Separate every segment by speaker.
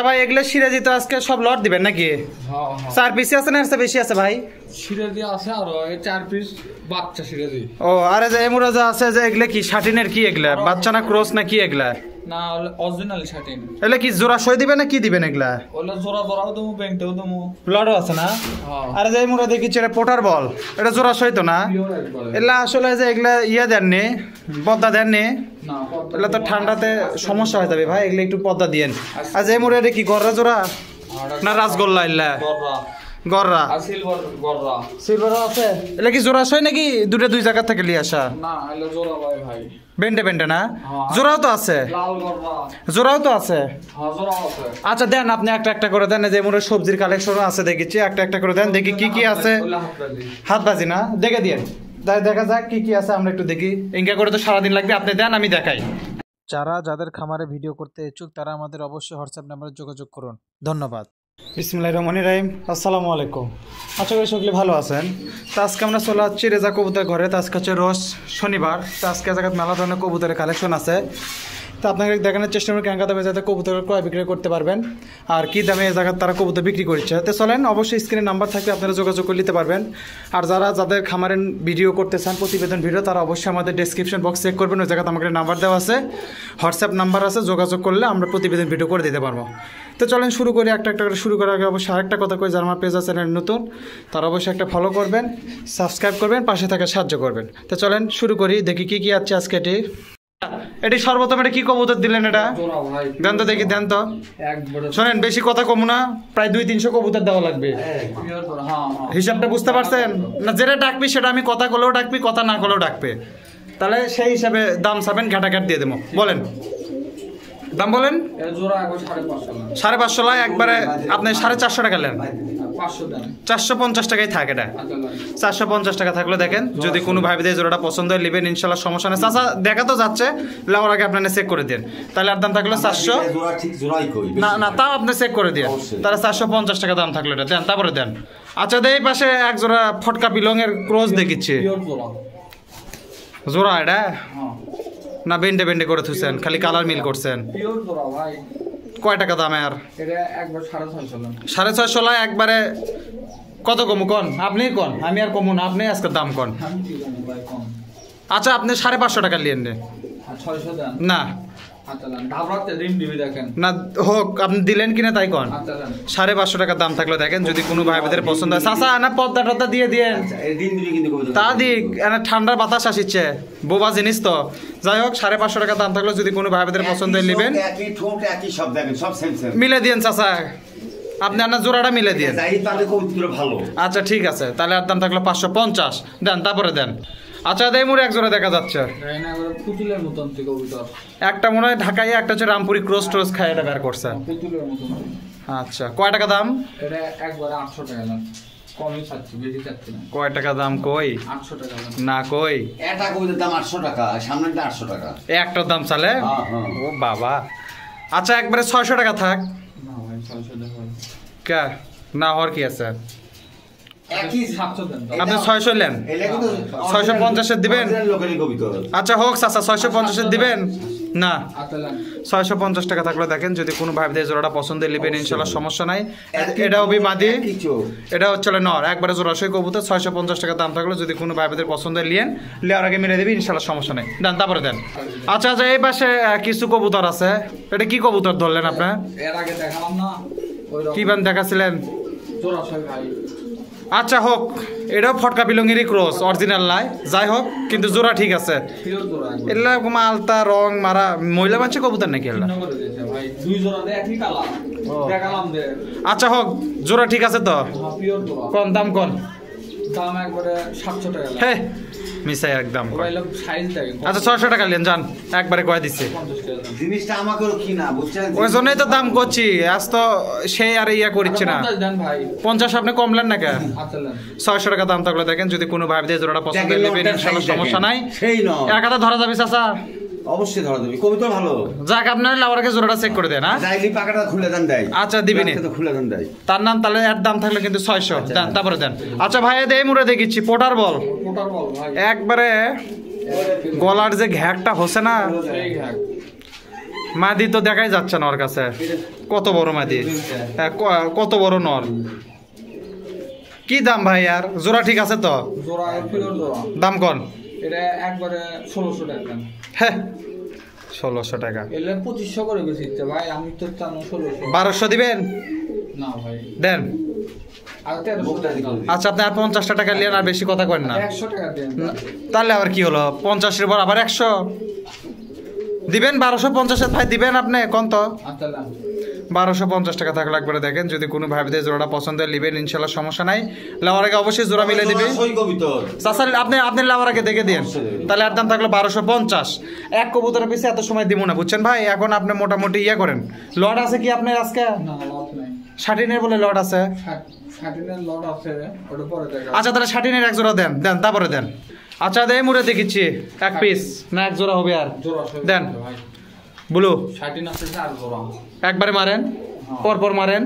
Speaker 1: ভাই এগুলো সিরাজি তো আজকে সব লট দিবেন নাকি? 4 পিস আছে না এর বেশি আছে ভাই?
Speaker 2: সিরাজি আছে আর 4 পিস বাচ্চা সিরাজি।
Speaker 1: ও আরে যে এমুরা যা আছে যে এগুলা কি শাটিনের কি এগুলা বাচ্চা না ক্রস না কি এগুলা?
Speaker 2: না অরিজিনাল শাটিন।
Speaker 1: এগুলা কি জোড়া সই দিবেন না কি দিবেন এগুলা?
Speaker 2: ওলা জোড়া জোড়াও দেবো ব্যাংকটাও দেবো।
Speaker 1: লটও আছে না? আরে যে এমুরা দেখি এটা পোটার বল এটা জোড়া সই তো না? এগুলা আসলে যে এগুলা ইয়া দেননি পদ্মা দেননি
Speaker 2: না
Speaker 1: এগুলা তো ঠান্ডাতে সমস্যা হয়ে যাবে ভাই এগুলা একটু পদ্মা দিয়েন। আর যে এমুরা এটা কি গররা জোড়া না রাসগোল্লা এগুলা? গররা
Speaker 2: আর সিলভার গররা
Speaker 1: সিলভার আছে। এগুলা কি জোড়া সই নাকি দুই জায়গা থেকে নিয়ে আসা?
Speaker 2: না এগুলা জোড়া ভাই
Speaker 1: বেন্ডে বেন্ডে না জোড়াও তো আছে?
Speaker 2: লাল গররা
Speaker 1: জোড়াও তো আছে।
Speaker 2: হ্যাঁ জোড়াও আছে।
Speaker 1: আচ্ছা দেন আপনি একটা করে দেন যে মোর সবজির কালেকশন আছে দেখেছি একটা করে দেন দেখি কি আছে। হাত বাজি না দেখে দিন দেখা যাক কি আছে আমরা একটু দেখি ইনকা করে তো সারাদিন লাগবে আপনি দেন আমি দেখাই। যাদের খামারে ভিডিও করতে ইচ্ছুক তারা আমাদের অবশ্যই হোয়াটসঅ্যাপ নাম্বারে যোগাযোগ করুন। ধন্যবাদ। বিসমিল্লাহির রহমানির রহিম। আসসালামু আলাইকুম। আশা করি সকলে ভালো আছেন। তো আজকে আমরা চলে যাচ্ছি রেজা কবুতর ঘরে। তো আজকে হচ্ছে রোজ শনিবার। তো আজকে জায়গায় মেলা ধরনের কবুতরের কালেকশন আছে। তো আপনাকে দেখানোর চেষ্টা করি কেন দামে যাতে কবুতর ক্রয় বিক্রয় করতে পারবেন আর কি দামে এই জায়গায় তারা কবুতর বিক্রি করছে। তো চলেন অবশ্যই স্ক্রিনে নাম্বার থাকলে আপনারা যোগাযোগ করে নিতে পারবেন। আর যাদের খামারের ভিডিও করতে চান প্রতিবেদন ভিডিও তারা অবশ্যই আমাদের ডেসক্রিপশন বক্স চেক করবেন। ওই জায়গাতে আমাকে নাম্বার দেওয়া আছে হোয়াটসঅ্যাপ নাম্বার আছে যোগাযোগ করলে আমরা প্রতিবেদন ভিডিও করে দিতে পারবো। তো চলেন শুরু করি একটা করে শুরু করার আগে অবশ্যই আরেকটা কথা কই যারা আমার পেজ আছে নতুন তারা অবশ্যই একটা ফলো করবেন সাবস্ক্রাইব করবেন পাশে থাকা সাহায্য করবেন। তো চলেন শুরু করি দেখি কি আছে আজকে। এটি সর্বপ্রথম এটা কি কবুতর দিলেন? এটা দেন তো দেখি দেন তো শোনেন বেশি কথা কম না প্রায় 200-300 কবুতর দেওয়া লাগবে। হিসাবটা বুঝতে পারছেন না? যেটা ডাকবি সেটা আমি কথা করলেও ডাকবি কথা না করলেও ডাকবে তাহলে সেই হিসাবে দাম চাবেন ঘাটাঘাট দিয়ে দেবো। বলেন দাম বলেন। 550 লাই একবারে আপনি 450 টাকা নেন 450 টাকাই থাকে এটা 450 টাকা থাকলে দেখেন যদি কোনো ভাইদের জোড়াটা পছন্দ হয় নেবেন ইনশাল্লাহ সমস্যা নেই। চাচা দেখা তো যাচ্ছে লাওয়ার আগে আপনারা চেক করে দেন তাহলে আর দাম থাকলো 400 না তাও আপনি চেক করে দেন তাহলে 450 টাকা দাম থাকলো এটা দেন তারপরে দেন। আচ্ছা এই পাশে এক জোড়া ফটকা বিলং এর ক্রস দেখিচ্ছে জোড়া এটা না বেন্ডে করে থুছেন খালি কালার মিল করছেন? কয় টাকা দাম? আর 650 লাই একবারে কত কমু কন আপনি কন আমি আর কমু না আপনি আজকে দাম কন। আচ্ছা আপনি 550 টাকা নিয়েন না না হোক আপনি দিলেন কিনা তাই কন। 550 টাকা দাম থাকলে দেখেন যদি কোনো ভাইদের পছন্দ হয় চাচা না পদ্মা টদ্মা দিয়ে দিয়ে তা দিক ঠান্ডার বাতাস আসিচ্ছে বোবা জিনিস তো যাই হোক 550 টাকা দাম থাকলে যদি কোনো ভাইদের পছন্দ হয় নেবেন মিলে দিয়েন চাচা আপনি আপনার জোড়াটা মিলে দিয়ে। আচ্ছা ঠিক আছে তাহলে আর দাম থাকলো 550 দেন তারপরে দেন। আচ্ছা দেই মোর এক জোড়া দেখা যাচ্ছে একটা মনে হয় ঢাকায় একটা হচ্ছে রামপুরি ক্রস ট্রস খায় এটা বের করছে। আচ্ছা কয় টাকা দাম? কয় টাকা দাম কই না কই একটার দাম চালে ও বাবা। আচ্ছা একবারে 600 টাকা থাক কে না হওয়ার কি আছে আপনি 600 নেন 650 দিবেন? আচ্ছা হোক চাচা 650 দিবেন না 650 টাকা থাকলে দেখেন যদি কোনো ভাইদের জোড়াটা পছন্দ নেবেন ইনশাল্লাহ সমস্যা নাই। এটা হবে মাদি এটা হচ্ছে নর একবারে জোড়াশয় কবুতর 650 টাকা দাম থাকলে যদি কোনো ভাইদের পছন্দ লিয়ার আগে মিলে দেবে ইনশাল্লাহ সমস্যা নেই দেন তারপরে দেন। আচ্ছা আচ্ছা এই পাশে কিছু কবুতর আছে এটা কি কবুতর ধরলেন আপনার? কি বান দেখাছিলেন? আচ্ছা হোক এটাও ফটকা বিলঙ্গিরই ক্রস অরিজিনাল নাই যাই হোক কিন্তু জোড়া ঠিক আছে এগুলা মালতা রং মারা মহিলা বাচ্চা কবুতর নাকি এগুলা? আচ্ছা হোক জোড়া ঠিক আছে তো কোন দাম কোন? হ্যাঁ মিশাই একদম আচ্ছা 600 টাকা নেন যান একবারে কয়ে দিচ্ছে ওই জন্যই তো দাম করছি আজ তো সেই আর ইয়া করছে না 50 আপনি কমলেন না কে 600 টাকা দাম থাকলে দেখেন যদি কোনো ভাই দিয়ে জোড়াটা পছন্দ নেবেন ইনশাআল্লাহ সমস্যা নাই এক হাতে ধরা যাবে চাচা
Speaker 3: অবশ্যই ধরা দেবে কবুতর ভালো
Speaker 1: যাক আপনার লাওয়ারকে জোড়াটা চেক করে দেন হ্যাঁ
Speaker 3: যাইলি পাকাটা খুলে দেন দেয়
Speaker 1: আচ্ছা দিবেন
Speaker 3: তো খুলে দেন দেয়
Speaker 1: তার নাম তাহলে এর দাম থাকলে কিন্তু 600 দেন তারপরে দেন। আচ্ছা ভাই দেই মুরে দেখিছি পোটার বল ভাই একবারে গলার যে ঘ্যাকটা হচ্ছে না মাদি তো দেখাই যাচ্ছে না ওর কাছে, কত বড় মাদি, কত বড় নর। কি দাম ভাই আর জোড়া ঠিক আছে তো?
Speaker 2: জোড়া পিওর জোড়া।
Speaker 1: দাম কোন?
Speaker 2: এটা একবারে 1600 টাকা।
Speaker 1: হ্যাঁ 1600 টাকা।
Speaker 2: এলে 2500 করে বেশিতে ভাই, আমি তো জানো 1600।
Speaker 1: 1200 দিবেন?
Speaker 2: না ভাই
Speaker 1: দেন।
Speaker 2: আর 1300 টাকা।
Speaker 1: আচ্ছা আপনি আর 50 টাকা নিলেন, আর বেশি কথা করেন না।
Speaker 2: 100 টাকা দেন।
Speaker 1: তাহলে আবার কি হলো, 50 এর পর আবার 100 দিবেন? 1250 ভাই দিবেন আপনি কোন তো?
Speaker 2: আচ্ছা না
Speaker 1: 1250 টাকা থাকলে একবারে দেখেন, যদি কোনো ভাইদের জোড়াটা পছন্দ হয় নিবেন, ইনশাল্লাহ সমস্যা নাই। লাওয়ার আগে অবশ্যই জোড়া মিলে দিবে।
Speaker 3: সই কবিতর
Speaker 1: চাচা আপনি লাওয়ার আগে দেখে দিন, তাহলে আর দাম থাকলো 1250। এক কবুতরের পিছে এত সময় দিব না, বুঝছেন ভাই। এখন আপনি মোটামুটি ইয়ে করেন। লট আছে কি আপনার আজকে?
Speaker 2: না লট নাই।
Speaker 1: শাটিনের বলে লট আছে?
Speaker 2: শাটিনের লট আছে, ওটা পরে দেখা।
Speaker 1: আচ্ছা তাহলে শাটিনের এক জোড়া দেন, দেন তারপরে দেন। আচ্ছা দেয় মুড়ে দেখিচ্ছি এক পিস না এক জোড়া হবে আর
Speaker 2: জোড়া
Speaker 1: দেন।
Speaker 2: ভাই
Speaker 1: ব্লু
Speaker 2: শাটিন আছে 4 জোড়া।
Speaker 1: একবারে মারেন, পর মারেন।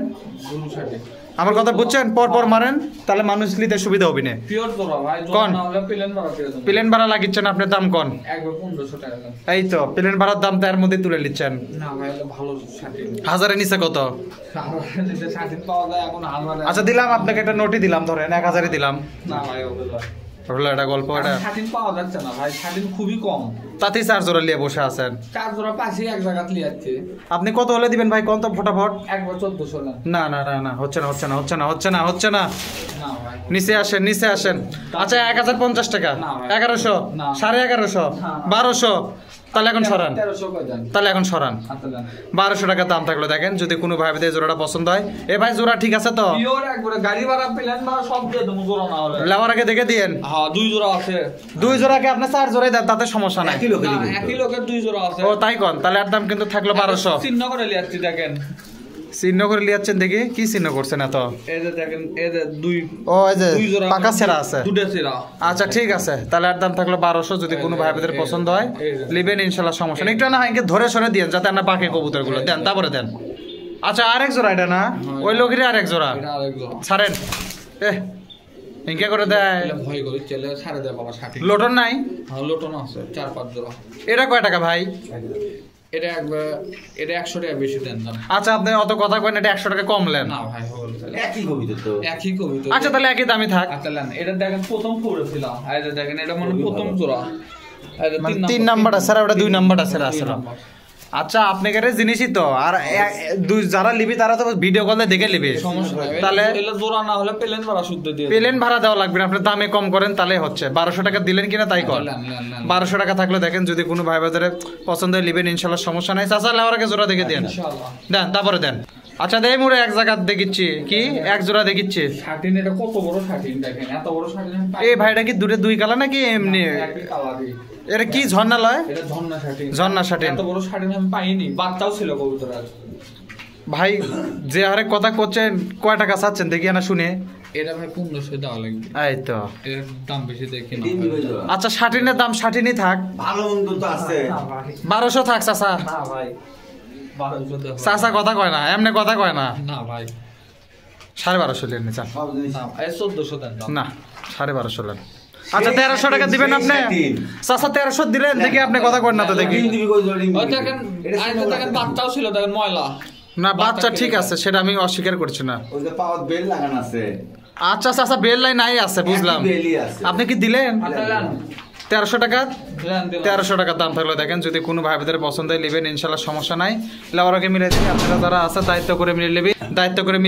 Speaker 2: ব্লু শাটিন
Speaker 1: আমার কথা বুঝছেন, পর মারেন, তাহলে মানুষ নিতে সুবিধা হবে না।
Speaker 2: পিওর জোড়া ভাই,
Speaker 1: কোন?
Speaker 2: জোড়া না হলে প্লেন ভাড়া দিয়ে দেব।
Speaker 1: প্লেন ভাড়া লাগিচ্ছেন আপনি, দাম কোন?
Speaker 2: একবার 1500 টাকা দেন।
Speaker 1: এই তো প্লেন ভাড়ার দাম তো এর মধ্যে তুলে নিচ্ছেন।
Speaker 2: না ভাই এটা ভালো শাটিন।
Speaker 1: হাজারের নিচে কত?
Speaker 2: যদি শাটিন পাওয়া যায় এখন হাজারে।
Speaker 1: আচ্ছা দিলাম আপনাকে একটা নোটই দিলাম, ধরেন 1000-ই দিলাম।
Speaker 2: না ভাই ওগুলো
Speaker 1: হলো এটা গল্প, এটা
Speaker 2: শাটিন পাওয়া যাচ্ছে না ভাই, শাটিন খুবই কম।
Speaker 1: তাতেই 4 জোড়া নিয়ে বসে আছেন।
Speaker 2: 4 জোড়া পাশে এক জায়গা লিয়াচ্ছে।
Speaker 1: আপনি কত হলে দিবেন ভাই কোন তো ফটাফট?
Speaker 2: একবার 1400 না।
Speaker 1: না হচ্ছে না।
Speaker 2: না ভাই
Speaker 1: নিচে আসেন। আচ্ছা 1050 টাকা,
Speaker 2: না ভাই।
Speaker 1: 1100,
Speaker 2: না।
Speaker 1: 1150,
Speaker 2: না।
Speaker 1: 1200, তাহলে এখন সরান।
Speaker 2: 1300 করে দেন।
Speaker 1: তাহলে এখন সরান।
Speaker 2: আচ্ছা দেন।
Speaker 1: 1200 টাকা দাম থাকলো দেখেন, যদি কোনো ভাইদের জোড়াটা পছন্দ হয়। এ ভাই জোড়া ঠিক আছে তো?
Speaker 2: পিওর একবারে গাড়ি ভাড়া প্লেন ভাড়া সব দিয়ে দেবো জোড়া না হলে।
Speaker 1: লাওয়ার আগে দেখে দিয়েন।
Speaker 2: হ্যাঁ 2 জোড়া আছে।
Speaker 1: 2 জোড়াকে আপনি 4 জোড়াই দেন, তাতে সমস্যা নাই।
Speaker 3: একই লোকের
Speaker 2: না,
Speaker 3: কবিতর।
Speaker 2: একই লোকের 2 জোড়া আছে।
Speaker 1: ও তাই কোন, তাহলে আর দাম কিন্তু থাকলো 1200।
Speaker 2: চিহ্ন করে লিয়াচ্ছি দেখেন।
Speaker 1: চিহ্ন করে লিয়াচ্ছেন, দেখি কি চিহ্ন করছেন এত?
Speaker 2: এই যে দেখেন, এই যে 2
Speaker 1: ও এই যে
Speaker 2: 2 জোড়া
Speaker 1: পাকা ছেঁড়া আছে।
Speaker 2: দুটো ছেঁড়া।
Speaker 1: আচ্ছা ঠিক আছে, তাহলে আর দাম থাকলো 1200। যদি কোনো ভাইদের পছন্দ হয় লিবেন, ইনশাল্লাহ সমস্যা নেই। একটু না একে ধরে সরে দিয়েন, যাতে না বাকি কবুতর গুলো দেন, তারপরে দেন। আচ্ছা আরেক জোড়া এটা না, ওই লোকেরই আরেক জোড়া
Speaker 2: এটা আরেক জোড়া।
Speaker 1: ছাড়েন। ইনকে করে দেয়,
Speaker 2: এটা ভয় করি চলে ছাড়ে দেয় বাবা 60।
Speaker 1: লোটন নাই?
Speaker 2: হ্যাঁ লোটন আছে 4-5 জোড়া।
Speaker 1: এটা কয় টাকা ভাই?
Speaker 2: এটা একবার এটা 100 টাকা বেশি দেন দাম।
Speaker 1: আচ্ছা আপনি অত কথা কয়েন, এটা 100 টাকা কমলেন।
Speaker 2: না ভাই হবে তাহলে।
Speaker 3: একই কবিতর তো।
Speaker 2: একই কবিতা।
Speaker 1: আচ্ছা তাহলে একই দামি থাক।
Speaker 2: আচ্ছা নেন, এটা দেখেন প্রথম ফ্লোরে ছিল। এই যে দেখেন এটা মানে প্রথম জোড়া। এই যে
Speaker 1: মানে 3 নাম্বার আছে, আর ওটা 2 নাম্বার আছে আসলে। আচ্ছা আপনাদের জিনিসই তো, আর যারা লিবি তারা তো ভিডিও কলে দেখে লিবি,
Speaker 2: সমস্যা নাই।
Speaker 1: তাহলে
Speaker 2: এটা জোড়া না হলে প্লেন ভাড়া শুদ্ধ দিয়ে দেব।
Speaker 1: প্লেন ভাড়া দেওয়া লাগবে না, আপনি দামে কম করেন তাহলে হচ্ছে। 1200 টাকা দিলেন কিনা তাই কর। 1200 টাকা থাকলে দেখেন, যদি কোনো ভাই বাজারে পছন্দ হয় লিবেন, ইনশাল্লাহ সমস্যা নাই। চাচা লেওয়ার আগে জোড়া দেখে দেন,
Speaker 2: ইনশাআল্লাহ
Speaker 1: দেন তারপরে দেন। আচ্ছা দেই মুড়ে এক জায়গা দেখিচ্ছি, কি এক জোড়া দেখিচ্ছি।
Speaker 2: শাটিন এটা কত বড় শাটিন দেখেন, এত বড় শাটিন আমি পাই
Speaker 1: এই ভাইটা কি দুটো 2 কালার নাকি এমনি?
Speaker 2: না, একই কালারই।
Speaker 1: এটা কি ঝর্ণা লয়?
Speaker 2: এটা ঝর্ণা শাটিন।
Speaker 1: ঝর্ণা শাটিন।
Speaker 2: এত বড় শাটিন আমি পাইনি, বাচ্চাও ছিল কবুতরের।
Speaker 1: ভাই যে হারে কথা করছেন, কয় টাকা চাচ্ছেন দেখি না শুনে।
Speaker 2: এটা ভাই 1500 দেওয়া লাগবে।
Speaker 1: এই তো
Speaker 2: এর দাম বেশি দেখি না।
Speaker 3: তিন দিবে জোড়া।
Speaker 1: আচ্ছা শাটিনের দাম 60-ই থাক,
Speaker 3: ভালো মন্দ তো আছে।
Speaker 2: না ভাই
Speaker 1: 1200 থাক চাচা।
Speaker 2: না ভাই 1200 দেওয়া।
Speaker 1: চাচা কথা কয় না, এমনি কথা কয় না।
Speaker 2: না ভাই
Speaker 1: 1250 লেন চান
Speaker 3: সব জিনিস
Speaker 2: না, এই 1400 দেন দাম।
Speaker 1: না, 1250 লেন। আচ্ছা 1300 টাকা দিবেন আপনি? চাচা 1300 দিলেন দেখি, আপনি কথা কয় না তো দেখি।
Speaker 3: তিন দিবি কই জোড়া রিং
Speaker 2: ওই
Speaker 3: দিবি?
Speaker 2: দেখেন,
Speaker 3: এটা
Speaker 2: আরেকটা
Speaker 3: সিনেমা
Speaker 2: দেখেন
Speaker 3: আছে।
Speaker 2: বাচ্চাও ছিল দেখেন ময়লা।
Speaker 1: না বাচ্চা ঠিক আছে, সেটা আমি অস্বীকার করছি না।
Speaker 3: ওই যে পাওয়ার বেল লাগানো আছে।
Speaker 1: আচ্ছা চাচা বেল লাইন নাই আছে, বুঝলাম।
Speaker 3: একই বেলই আছে।
Speaker 1: আপনি কি দিলেন
Speaker 2: আচ্ছা দেন।
Speaker 1: 1300 টাকা?
Speaker 2: দেন দিলাম।
Speaker 1: 1300 টাকার দাম থাকলে দেখেন, যদি কোনো ভাই বোনের পছন্দ হয় নেবেন, ইনশাল্লাহ সমস্যা নাই। লেওয়ারকে মিলে দিবি, আপনারা যারা আছে দায়িত্ব করে মিলে নেবে, দায়িত্ব করে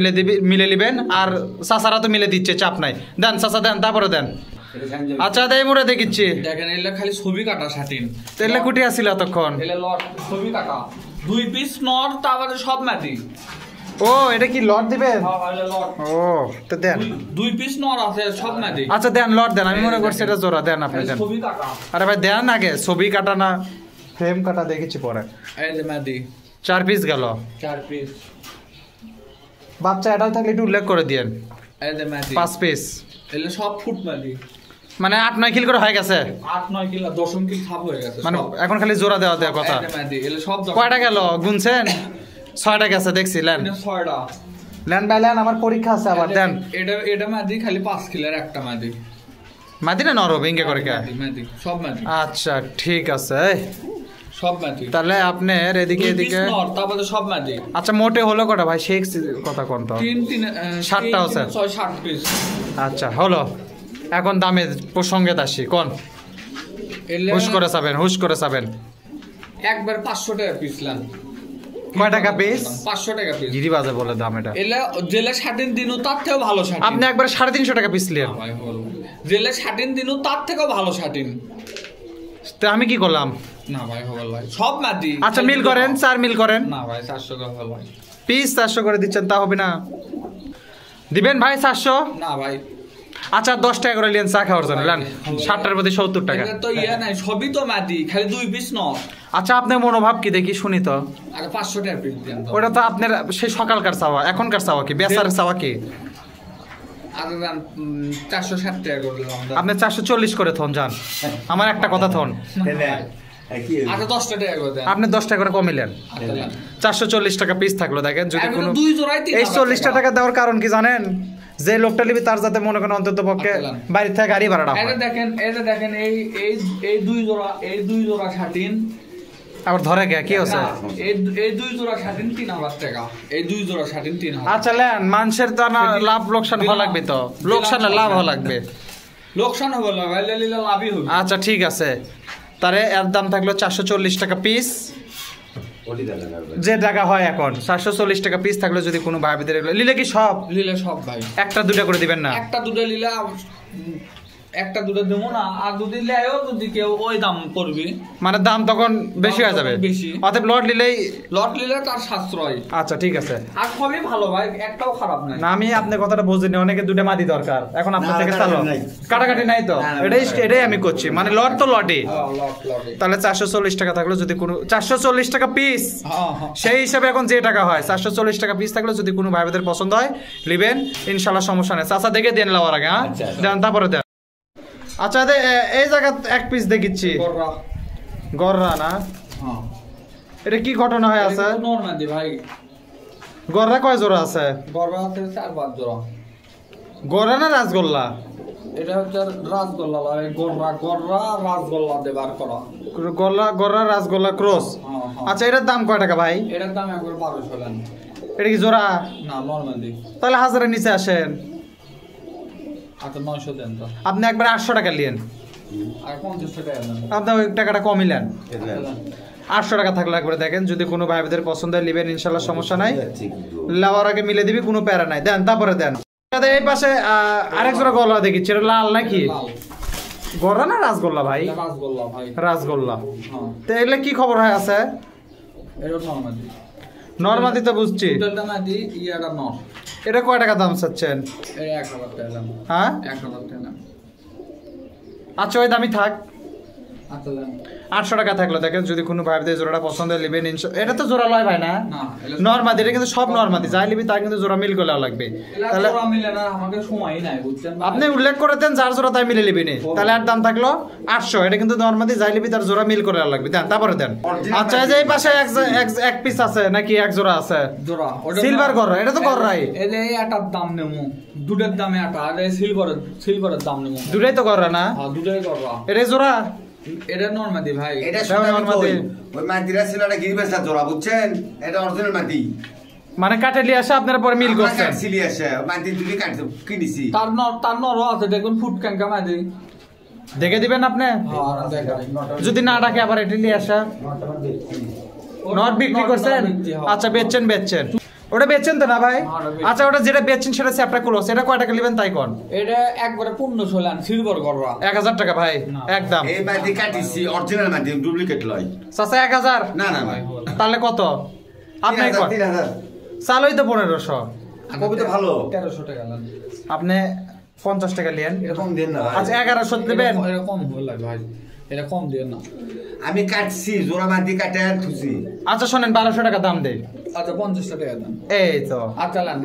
Speaker 1: মিলে নেবেন। আর চাচারা তো মিলে দিচ্ছে, চাপ নাই। দেন চাচা দেন, তারপরে দেন।
Speaker 3: এটা সামনে
Speaker 1: আচ্ছা দেই মুড়ে দেখিচ্ছি।
Speaker 2: দেখেন এগুলা খালি ছবি কাটা শাটিন।
Speaker 1: তেলে কুটি আসছিল এতক্ষণ।
Speaker 2: এগুলা লট ছবি কাটা। 2 পিস নর, তারপরে সব মাটি।
Speaker 1: ও এটা কি লট দিবেন?
Speaker 2: হ্যাঁ এগুলা লট।
Speaker 1: ও তো দেন।
Speaker 2: 2 পিস নর আছে সব মাটি।
Speaker 1: আচ্ছা দেন, লট দেন। আমি মনে করছি এটা জোড়া, দেন আপনি দেন।
Speaker 2: ছবি কাটা।
Speaker 1: আরে ভাই দেন আগে, ছবি কাটা না ফ্রেম কাটা দেখেছি পরে।
Speaker 2: এই যে মাটি
Speaker 1: 4 পিস গেল।
Speaker 2: 4 পিস।
Speaker 1: বাচ্চা এটাও থাকলে একটু উল্লেখ করে দিয়েন।
Speaker 2: এই যে মাটি
Speaker 1: 5 পিস,
Speaker 2: এগুলা সব ফুট মাটি।
Speaker 1: মানে 8-9 কিল করে হয়ে গেছে।
Speaker 2: 8-9 কিলো 10 কিলো ছাপ হয়ে গেছে
Speaker 1: মানে
Speaker 2: সব।
Speaker 1: এখন খালি জোড়া দেওয়া কথা।
Speaker 2: এই যে মাটি এগুলা সব
Speaker 1: কয়টা গেল গুনছেন? 6টা গেছে দেখছি। লেন
Speaker 2: 6টা।
Speaker 1: লেন ভাই লেন, আমার পরীক্ষা আছে আবার। দেন
Speaker 2: এটা মাটি খালি 5 কিলোর একটা মাটি।
Speaker 1: মাদি না নরম ইঙ্গে করে কে?
Speaker 2: মাটি সব মাটি।
Speaker 1: আচ্ছা ঠিক আছে।
Speaker 2: সব মাটি
Speaker 1: তাহলে আপনার এদিকে এদিকে
Speaker 2: তারপরে সব মাটি
Speaker 1: আচ্ছা মোটে হলো কটা ভাই শেখ কথা কোন তো 60টা আছে
Speaker 2: 60 পিস
Speaker 1: আচ্ছা হলো এখন দামের প্রসঙ্গে আসি কোন হুশ করে যাবেন
Speaker 2: একবার 500 টাকা পিস লান
Speaker 1: কয় টাকা পিস
Speaker 2: 500 টাকা পিস
Speaker 1: গিরি বাজে বলে দাম এটা
Speaker 2: এলা জেলা 60 দিনও তার থেকেও ভালো 60
Speaker 1: আপনি একবার 350 টাকা পিস লিয়েন
Speaker 2: ভাই হল জেলা 60 দিনও তার থেকেও ভালো 60
Speaker 1: তো আমি কি করলাম
Speaker 2: না ভাই হল ভাই সব মাটি
Speaker 1: আচ্ছা মিল করেন 4 মিল করেন
Speaker 2: না ভাই 400 টাকা হল ভাই
Speaker 1: পিস 400 করে দিচ্ছেন তা হবে না দিবেন ভাই 400
Speaker 2: না ভাই
Speaker 1: আচ্ছা 10 টাকা করে লিয়েন চা খাওয়ার জন্য নেন 60টার মধ্যে 70 টাকা
Speaker 2: এটা তো ইয়া নাই সবই তো মাটি খালি 2 পিস ন
Speaker 1: আচ্ছা আপনার মনোভাব কি দেখি শুনি তো
Speaker 2: আরে 500 টাকা পিস দেন তো
Speaker 1: ওটা তো আপনার সেই সকালকার চাওয়া এখনকার চাওয়া কি বেচার চাওয়া কি
Speaker 2: আরে দাম 460 টাকা করে দিলাম
Speaker 1: আপনি 440 করে থন যান আমার একটা কথা থন
Speaker 2: আরে 10 টাকা করে দেন
Speaker 1: আপনি 10 টাকা করে কমিলেন 440 টাকা পিস থাকলো দেখেন যদি কোনো
Speaker 2: দুই জোড়াই
Speaker 1: এই 40 টাকা দেওয়ার কারণ কি জানেন যে লোকটা নিবি তার যাতে মনে করেন অন্তত পক্ষে বাড়ি থেকে গাড়ি ভাড়াটা হয়
Speaker 2: এটা দেখেন এই দুই জোড়া 60
Speaker 1: আবার ধরে গে কি হচ্ছে
Speaker 2: এই দুই জোড়া 60 3000 টাকা এই দুই জোড়া 60 3000
Speaker 1: আচ্ছা লেন মানুষের তো না লাভ লোকসান হওয়া লাগবে তো লোকসান না লাভ হওয়া লাগবে
Speaker 2: লোকসান হবে না ভাই লিলে লাভই হবে
Speaker 1: আচ্ছা ঠিক আছে তারে এর দাম থাকলো 440 টাকা পিস যে টাকা হয় এখন 440 টাকা পিস থাকলে যদি কোনো ভাই বিদের লিলে কি সব
Speaker 2: লিলে সব ভাই
Speaker 1: একটা দুটা করে দিবেন না
Speaker 2: একটা দুটা লিলে একটা দুটা দেবো না আর যদি লেও যদি কেউ ওই দাম করবি
Speaker 1: মানে দাম তখন বেশি হয়ে যাবে
Speaker 2: বেশি
Speaker 1: অতএব লট নিলেই
Speaker 2: লট নিলে তার সাশ্রয়
Speaker 1: আচ্ছা ঠিক আছে
Speaker 2: আর সবই ভালো ভাই একটাও খারাপ নাই
Speaker 1: না আমি আপনার কথাটা বুঝিনি অনেকে দুটো মাদি দরকার এখন আপনার থেকে চালো কাটাকাটি নাই তো এটাই আমি করছি মানে লট তো লটই
Speaker 2: লট
Speaker 1: তাহলে 440 টাকা থাকলো যদি কোনো 440 টাকা পিস সেই হিসাবে এখন যে টাকা হয় 440 টাকা পিস থাকলে যদি কোনো ভাই বোনদের পছন্দ হয় নেবেন ইনশাআল্লাহ সমস্যা নেই চাচা দেখে দেন লাওয়ার আগে হ্যাঁ দেন তারপরে দেন আচ্ছা এই জায়গা এক পিস দেখিচ্ছি গররা না এটা কি ঘটনা হয় আছে
Speaker 2: নরমাদি ভাই
Speaker 1: গররা কয় জোড়া আছে
Speaker 2: গররা আছে 4-5 জোড়া
Speaker 1: গররা না রাজগোল্লা
Speaker 2: এটা হচ্ছে রাজগোল্লা লাগে গররা রাজগোল্লা দেবার করা
Speaker 1: গররা রাজগোল্লা ক্রস আচ্ছা এটার দাম কয় টাকা ভাই
Speaker 2: এটার দাম একবার 1200 টাকা
Speaker 1: এটা কি জোড়া
Speaker 2: না নরমাদি
Speaker 1: তাহলে হাজারের নিচে আসেন
Speaker 2: আচ্ছা 900 দেন তো
Speaker 1: আপনি একবার 800 টাকা নিয়েন
Speaker 2: আর 50 টাকা দেন
Speaker 1: আপনি ওই টাকাটা কমিলেন 800 টাকা থাকলে একবার দেখেন যদি কোনো ভাই বোনদের পছন্দ হয় নেবেন ইনশাআল্লাহ সমস্যা নাই লাওয়ার আগে মিলে দিবি কোনো প্যারা নাই দেন তারপরে দেন এই পাশে আরেক জোড়া গলা দেখিচ্ছি এটা লাল নাকি গররা না রাজগোল্লা ভাই
Speaker 2: রাজগোল্লা ভাই
Speaker 1: রাজগোল্লা
Speaker 2: হ্যাঁ
Speaker 1: তো এগুলো কি খবর হয় আছে
Speaker 2: এটা নরমাদি
Speaker 1: নরমাদি তো বুঝছি
Speaker 2: টোটালটা না দি ইয়াটা নর
Speaker 1: এটা কয় টাকা দাম চাচ্ছেন
Speaker 2: এটা 1000 টাকা দাম
Speaker 1: হ্যাঁ
Speaker 2: 1000 টাকা দাম
Speaker 1: আচ্ছা ওই দামই থাক
Speaker 2: আচ্ছা দেন
Speaker 1: 800 টাকা থাকলো দেখেন যদি কোনো ভাইদের জোড়াটা পছন্দ হয় নেবেন এটা তো জোড়া লয় ভাই না
Speaker 2: না
Speaker 1: নরমাদি এটা কিন্তু সব নরমাদি যাই নিবি তার কিন্তু জোড়া মিল করে লাগবে
Speaker 2: তাহলে জোড়া মিলে না আমাকে সময় নাই বুঝছেন
Speaker 1: আপনি উল্লেখ করে দেন যার জোড়া তাই মিলে নিবি নি তাহলে আর দাম থাকলো 800 এটা কিন্তু নরমাদি যাই নিবি তার জোড়া মিল করে লাগবে দেন তারপরে দেন আচ্ছা এই যে এই পাশে এক পিস আছে নাকি এক জোড়া আছে
Speaker 2: জোড়া
Speaker 1: সিলভার গররা এটা তো গররাই
Speaker 2: এই যে এটার দাম নেমু দুটের দামে এটা আর সিলভারের দাম নেমু
Speaker 1: দুটাই তো গররা না
Speaker 2: হ্যাঁ দুটাই গররা
Speaker 1: এটা জোড়া
Speaker 2: এটা নরমাদি ভাই
Speaker 3: এটা নরমাদি ওই মাটিরা ছিল না গিরিবেসা জোড়া বুঝছেন এটা অরিজিনাল মাটি
Speaker 1: মানে কাটে নিয়ে আসে আপনারা পরে মিল করছেন
Speaker 3: সিলি আসে মাটি দুলি কাটতে কিনিছি
Speaker 2: তার নর আছে দেখুন ফুট ক্যাঙ্কা মাদি
Speaker 1: দেখে দিবেন আপনি
Speaker 2: হ্যাঁ দেখাই
Speaker 1: যদি না ডাকে আবার এটা নিয়ে আসা নট বিক্রি করছেন আচ্ছা বেচছেন ওটা বেচছেন তো না ভাই আচ্ছা ওটা যেটা বেচছেন সেটা চ্যাপ্টার ক্লোজ এটা কয় টাকা নেবেন তাই কোন
Speaker 2: এটা একবারে পূর্ণ ছলান সিলভার গররা
Speaker 1: 1000 টাকা ভাই একদম
Speaker 3: এই মাটি কাটিছি অরিজিনাল মাটি ডুপ্লিকেট লয়
Speaker 1: চাচা 1000
Speaker 3: না না ভাই
Speaker 1: তাহলে কত আপনি কত
Speaker 3: 3000
Speaker 1: চালই তো 1500
Speaker 3: কবি তো ভালো
Speaker 2: 1300 টাকা নেন
Speaker 1: আপনি 50 টাকা নেন
Speaker 3: এরকম দেন না ভাই
Speaker 1: আচ্ছা 1100 দেবেন
Speaker 2: এটা কম হলো ভাই এটা কম দেন না
Speaker 3: আমি কাটছি জোড়া মাটি কাটে আর থুছি
Speaker 1: আচ্ছা শুনেন 1200 টাকা দাম দেই
Speaker 2: আচ্ছা 50 টাকা দেন।
Speaker 1: এই তো
Speaker 2: আচ্ছা লেন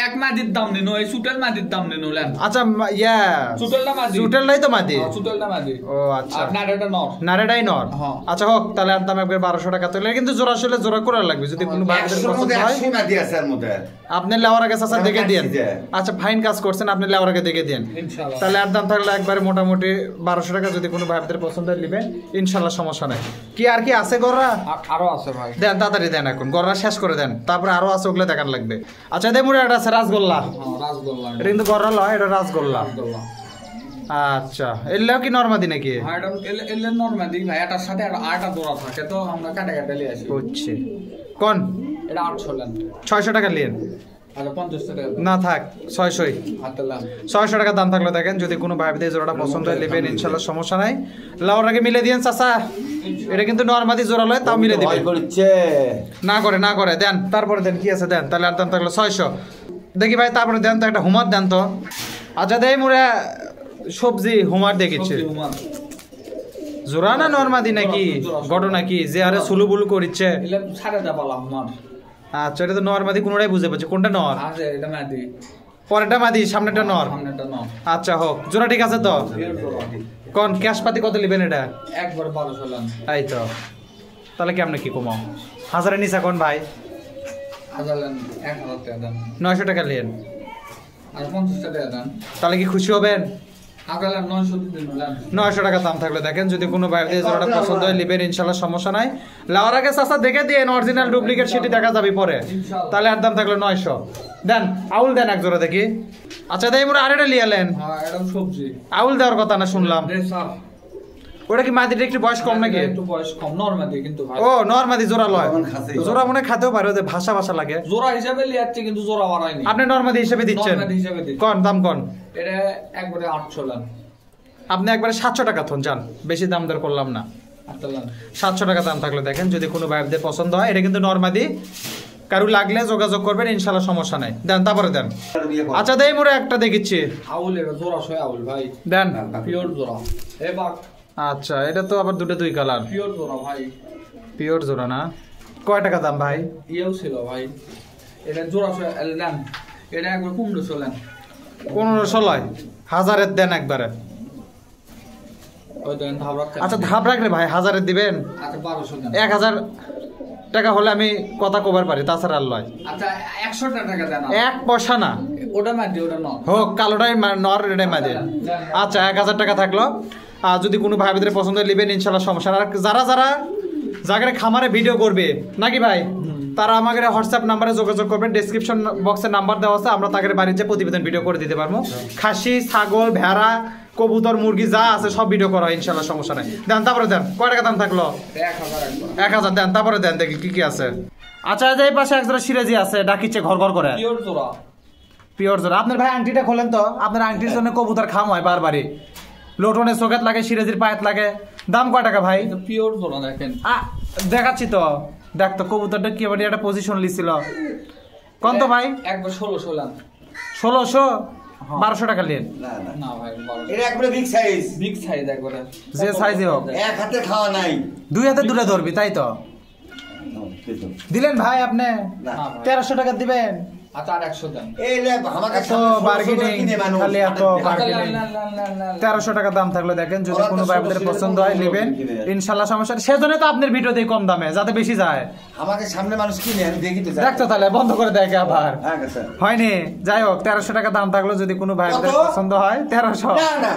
Speaker 2: এক মাদির দাম নিন, ওই সুটেল মাদির দাম নিন লেন।
Speaker 1: আচ্ছা ইয়া
Speaker 2: সুটেলটা মাদি,
Speaker 1: সুটেলটাই তো মাদি।
Speaker 2: সুটেলটা মাদি।
Speaker 1: ও আচ্ছা,
Speaker 2: আর নাড়াটা নর।
Speaker 1: নারেডাই নর।
Speaker 2: হ্যাঁ।
Speaker 1: আচ্ছা হোক, তাহলে আর দাম একবার 1200 টাকা তো লাগে, কিন্তু জোড়া আসলে জোড়া করা লাগবে যদি কোনো ভাইদের
Speaker 3: 100
Speaker 1: পছন্দ
Speaker 3: মধ্যে
Speaker 1: হয়।
Speaker 3: 100 মাদি আছে এর মধ্যে।
Speaker 1: আপনি লেওয়ার আগে চাচা দেখে দেন।
Speaker 3: কাটছি যে।
Speaker 1: আচ্ছা ফাইন কাজ করছেন, আপনি লেওয়ার আগে দেখে দেন।
Speaker 2: ইনশাআল্লাহ।
Speaker 1: তাহলে আর দাম থাকলে একবারে মোটামুটি 1200 টাকা, যদি কোনো ভাইদের পছন্দ হয় নেবেন ইনশাআল্লাহ, সমস্যা নাই। কি আর কি আছে গররা?
Speaker 2: আরো আছে ভাই।
Speaker 1: দেন তাড়াতাড়ি দেন, এখন গররা শেষ করে দেন, তারপরে আরো আছে ওগুলো দেখান লাগবে। আচ্ছা দেমুরে একটা আছে রাসগোল্লা,
Speaker 2: হ্যাঁ রাসগোল্লা।
Speaker 1: এটা কিন্তু গররা লয়, এটা রাসগোল্লা।
Speaker 2: রাসগোল্লা।
Speaker 1: আচ্ছা এলেও কি নরমাদি নাকি?
Speaker 2: হ্যাঁ এটা এলে নরমাদি ভাই, এটার সাথে আরেকটা জোড়া থাকে তো আমরা কাটা কাটা নিয়ে আসি।
Speaker 1: বুঝছি। কোন?
Speaker 2: এটা 800 লেন।
Speaker 1: 600 টাকা নিন।
Speaker 2: আচ্ছা 50 টাকা দেন।
Speaker 1: না থাক 600ই।
Speaker 2: হাতে লেন।
Speaker 1: 600 টাকা দাম থাকলে দেখেন, যদি কোনো ভাইদের জোড়াটা পছন্দ হয় নেবেন ইনশাআল্লাহ, সমস্যা নাই। লাউর আগে মিলে দিয়েন চাচা, এটা কিন্তু নরমাদি জোড়া লয়, তাও মিলে দিবেন।
Speaker 3: ভয় করছে।
Speaker 1: না করে দেন, তারপরে দেন কি আছে দেন, তাহলে আর দাম থাকলো 600। দেখি ভাই তারপরে দেন তো একটা হুমার দেন তো। আচ্ছা দেই মুরা সবজি হুমার দেখিচ্ছে,
Speaker 2: সবজি হুমান।
Speaker 1: জোড়া না নরমাদি নাকি? ঘটনা কি যে আরে সুলু বুলু করিচ্ছে?
Speaker 2: এলে ছাড়ে দা পালা হুমান।
Speaker 1: আচ্ছা এটা তো নরমাদি, কোনোটাই বুঝে পাচ্ছি কোনটা নর।
Speaker 2: আছে এটা মাদি।
Speaker 1: পরেরটা মাদি, সামনেটা নর।
Speaker 2: সামনেটা নর।
Speaker 1: আচ্ছা হোক, জোড়া ঠিক আছে তো।
Speaker 2: পিওর জোড়া।
Speaker 1: কোন ক্যাশ পাতি কত নেবেন এটা?
Speaker 2: একবার 1200 লেন।
Speaker 1: এই তো, তাহলে কেমনে কি কমাও? হাজারে নিচা কোন ভাই?
Speaker 2: হাজার লেন 1000 টাকা দেন।
Speaker 1: 900 টাকা নেন,
Speaker 2: আর 50 টাকা দেন।
Speaker 1: তাহলে কি খুশি হবেন?
Speaker 2: হাজার লেন 900 দিন লেন।
Speaker 1: 900 টাকা দাম থাকলে দেখেন, যদি কোনো ভাইদের জোড়াটা পছন্দ হয় নেবেন ইনশাআল্লাহ, সমস্যা নাই। লাওয়ার আগে চাচা দেখে দিন, অরিজিনাল ডুপ্লিকেট সেটি দেখা যাবে পরে।
Speaker 2: ইনশাআল্লাহ।
Speaker 1: তাহলে আর দাম থাকলো 900। দেন আউল দেন এক জোড়া দেখি। আচ্ছা দেই মোরা আরেটা লিয়ালেন,
Speaker 2: হ্যাঁ এটা সবজি।
Speaker 1: আউল দেওয়ার কথা না শুনলাম।
Speaker 2: রেসার।
Speaker 1: ওটা কি মাদিটা একটু বয়স কম নাকি?
Speaker 2: একটু বয়স কম, নরমাদি কিন্তু ভাই।
Speaker 1: ও নরমাদি জোড়া লয়,
Speaker 3: তখন খাসি।
Speaker 1: জোড়া মনে হয় খাতেও পারে, ওদের ভাষা ভাষা লাগে।
Speaker 2: জোড়া হিসাবে লিয়াচ্ছে কিন্তু জোড়া বাড়ায়নি।
Speaker 1: আপনি নরমাদি হিসেবে দিচ্ছেন?
Speaker 2: নরমাদি হিসাবে দিচ্ছি।
Speaker 1: কোন দাম কোন?
Speaker 2: এটা একবারে 800 লেন।
Speaker 1: আপনি একবারে 700 টাকা থন যান, বেশি দাম দর করলাম না।
Speaker 2: 8 লেন।
Speaker 1: 700 টাকা দাম থাকলে দেখেন, যদি কোনো ভাইদের পছন্দ হয়, এটা কিন্তু নরমাদি, কারু লাগলে যোগাযোগ করবেন ইনশাআল্লাহ, সমস্যা নাই। দেন তারপরে দেন। আচ্ছা দেই মোরে একটা দেখিচ্ছি,
Speaker 2: আউল এটা জোড়া সয় আউল ভাই।
Speaker 1: দেন।
Speaker 2: পিওর জোড়া। এ বাক
Speaker 1: আচ্ছা এটা তো আবার দুই কালার,
Speaker 2: পিওর জোড়া ভাই।
Speaker 1: পিওর জোড়া না? কয় টাকা দাম ভাই?
Speaker 2: ইয়েও ছিল ভাই। এটা জোড়া সয় লেন। এটা একবার 1500 লেন।
Speaker 1: 1500 লয়, হাজারের দেন একবারে।
Speaker 2: ওই দেন ধাপ রাখতে।
Speaker 1: আচ্ছা ধাপ রাখলে ভাই হাজারের দিবেন?
Speaker 2: আচ্ছা 1200 দেন।
Speaker 1: 1000 টাকা হলে আমি কথা কবার পারি, তাছাড়া আর লয়।
Speaker 2: আচ্ছা 100 টাকা দেন।
Speaker 1: এক পয়সা না
Speaker 2: ওটা মাদি, ওটা নর।
Speaker 1: হোক, কালোটাই নর, এটাই মাঝে। আচ্ছা 1000 টাকা থাকলো। আর যদি কোনো ভাই বোনের পছন্দ হয় নেবেন ইনশাআল্লাহ, সমস্যা না। আর যারা জায়গায় খামারে ভিডিও করবে নাকি ভাই, তারা আমাদের হোয়াটসঅ্যাপ নাম্বারে যোগাযোগ করবেন, ডেসক্রিপশন বক্সে নাম্বার দেওয়া আছে, আমরা তাদের বাড়ির যে প্রতিবেদন ভিডিও করে দিতে পারবো। খাসি, ছাগল, ভেড়া, কবুতর, মুরগি যা আছে সব ভিডিও করা হয় ইনশাআল্লাহ, সমস্যা নাই। দেন তারপরে দেন, কয় টাকা দাম থাকলো?
Speaker 2: 1000 একবার।
Speaker 1: 1000 দেন, তারপরে দেন দেখি কি কি আছে। আচ্ছা এই পাশে একজোড়া সিরাজি আছে, ডাকিচ্ছে ঘর ঘর করে।
Speaker 2: পিওর জোড়া।
Speaker 1: পিওর জোড়া। আপনার ভাই আংটিটা খোলেন তো, আপনার আংটির জন্য কবুতর খাম হয় বারবারই, লোটনের চোখেত লাগে, সিরাজির পায়েত লাগে। দাম কয় টাকা ভাই?
Speaker 2: এটা পিওর জোড়া দেখেন।
Speaker 1: দেখাচ্ছি তো, দেখ তো কবুতরটা কি এবার একটা পজিশন লিছিল। কোন তো ভাই?
Speaker 2: একবার 1600 লেন।
Speaker 1: 1600? 1200 টাকা নিন।
Speaker 3: না না
Speaker 2: না ভাই 1200।
Speaker 3: এটা একবারে বিগ সাইজ।
Speaker 2: বিগ সাইজ একবারে।
Speaker 1: যে সাইজে হোক,
Speaker 3: এক হাতে খাওয়া নাই।
Speaker 1: দুই হাতে দুলে ধরবি তাই তো। দিলেন ভাই আপনি?
Speaker 3: না।
Speaker 1: 1300 টাকা দিবেন?
Speaker 2: আচ্ছা আর 100 দেন।
Speaker 3: এই লে আমাকে
Speaker 1: এত বার্গেনিং, খালি এত বার্গেনিং। 1300 টাকা দাম থাকলে দেখেন, যদি কোনো ভাইদের পছন্দ হয় নেবেন ইনশাআল্লাহ, সমস্যা নেই। সেজন্য তো আপনার ভিডিও দেই কম দামে, যাতে বেশি যায়।
Speaker 3: আমাকে সামনে মানুষ কিনে আমি দেখি তো।
Speaker 1: দেখতো তাহলে বন্ধ করে দেখে আবার
Speaker 3: হ্যাঁ স্যার।
Speaker 1: হয়নি। যাই হোক 1300 টাকা দাম থাকলো, যদি কোনো ভাইদের
Speaker 3: কত?
Speaker 1: পছন্দ হয় 1300
Speaker 3: না না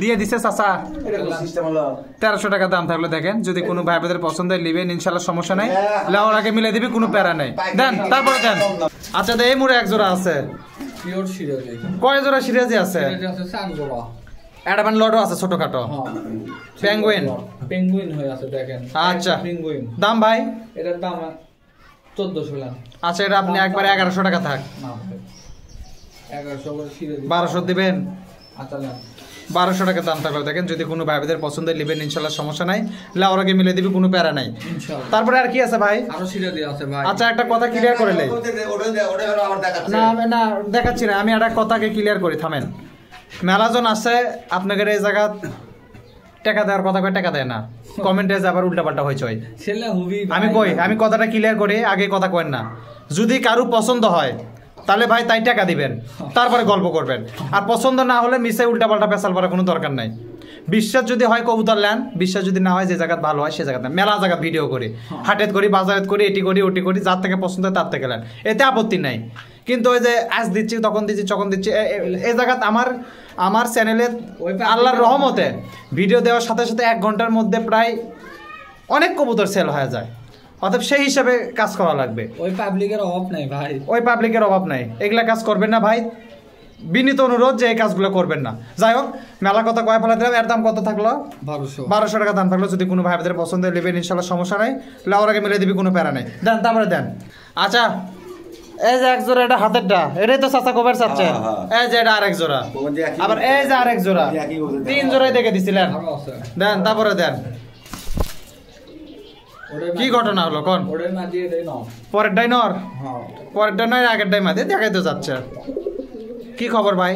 Speaker 1: দিয়ে দিছে চাচা।
Speaker 3: এটা কোন সিস্টেম হলো?
Speaker 1: 1300 টাকা দাম থাকলে দেখেন, যদি কোনো ভাইদের পছন্দ হয় নেবেন ইনশাআল্লাহ, সমস্যা নাই। লাওয়ার আগে মিলে দিবি, কোনো প্যারা নাই। দেন তারপরে দেন। আচ্ছা এই মুড়ে এক জোড়া আছে।
Speaker 2: পিওর সিরাজি।
Speaker 1: কয় জোড়া সিরাজি আছে?
Speaker 2: সিরাজি আছে 4 জোড়া।
Speaker 1: অ্যাডামান লডও আছে ছোটখাটো।
Speaker 2: হ্যাঁ।
Speaker 1: পেঙ্গুইন।
Speaker 2: পেঙ্গুইন হয়ে আছে দেখেন।
Speaker 1: আচ্ছা
Speaker 2: পেঙ্গুইন।
Speaker 1: দাম ভাই?
Speaker 2: এটার দাম 1400 লেন।
Speaker 1: আচ্ছা এটা আপনি একবারে 1100 টাকা থাক।
Speaker 2: না ভাই 1100 করে সিরাজি।
Speaker 1: 1200 দিবেন?
Speaker 2: আচ্ছা লেন।
Speaker 1: 1200 টাকা দাম থাকলে দেখেন, যদি কোনো ভাইদের পছন্দ নেবেন ইনশাআল্লাহ, সমস্যা নাই। লাওয়ার আগে মিলে দিবি, কোনো প্যারা নাই।
Speaker 2: ইনশাআল্লাহ।
Speaker 1: তারপরে আর কি আছে ভাই?
Speaker 2: আরো সিরাজি আছে ভাই।
Speaker 1: আচ্ছা একটা কথা ক্লিয়ার করে নেই।
Speaker 3: ওটা হলো আমার দেখাচ্ছে।
Speaker 1: না না দেখাচ্ছি না, আমি একটা কথাকে ক্লিয়ার করি, থামেন। মেলাজন আছে আপনাদের এই জায়গা টাকা দেওয়ার কথা কয় টাকা দেয় না, কমেন্টে আবার উল্টাপাল্টা হয়েছে।
Speaker 2: ছেলে হুবি
Speaker 1: আমি কথাটা ক্লিয়ার করি, আগে কথা কেন না। যদি কারো পছন্দ হয় তাহলে ভাই তাই টাকা দিবেন, তারপরে গল্প করবেন। আর পছন্দ না হলে মিশে উল্টাপাল্টা পেশাল করার কোনো দরকার নাই। বিশ্বাস যদি হয় কবুতর নেন, বিশ্বাস যদি না হয় যে জায়গা ভালো হয় সে জায়গাতে মেলা জায়গা ভিডিও করি, হাটেত করি, বাজারেত করি, এটি করি ওটি করি, যার থেকে পছন্দ হয় তার থেকে নেন, এতে আপত্তি নাই। কিন্তু ওই যে আজ দিচ্ছি তখন দিচ্ছি যখন দিচ্ছি এই জায়গাত আমার চ্যানেলে আল্লাহর রহমতে ভিডিও দেওয়ার সাথে সাথে 1 ঘন্টার মধ্যে প্রায় অনেক কবুতর সেল হয়ে যায়। অতএব সেই হিসাবে কাজ করা লাগবে।
Speaker 2: ওই পাবলিকের অভাব নাই ভাই,
Speaker 1: ওই পাবলিকের অভাব নাই, এগুলা কাজ করবেন না ভাই। বিনীত অনুরোধ যে এই কাজগুলো করবেন না। যাই হোক, মেলা কথা কয় ফেলা দিলাম। এর দাম কত থাকলো? 1200 টাকা দাম থাকলো। যদি কোনো ভাইদের পছন্দ নেবেন ইনশাল্লাহ, সমস্যা নাই, লাউরাকে মিলে দিবি, কোনো প্যারা নেই। দেন, তারপরে দেন। আচ্ছা, এই যে এক জোড়া, এটা হাতেরটা, এটাই তো চাচা কবের চাচ্ছে। এই যে এটা আরেক জোড়া, আবার এই যে আরেক জোড়া, 3 জোড়াই দেখে দিছিলেন। দেন, তারপরে দেন। কি ঘটনা হলো কোন? পরেরটাই নর, পরেরটা নয় আগেরটাই মাঝে দেখাই তো যাচ্ছে। কি খবর ভাই?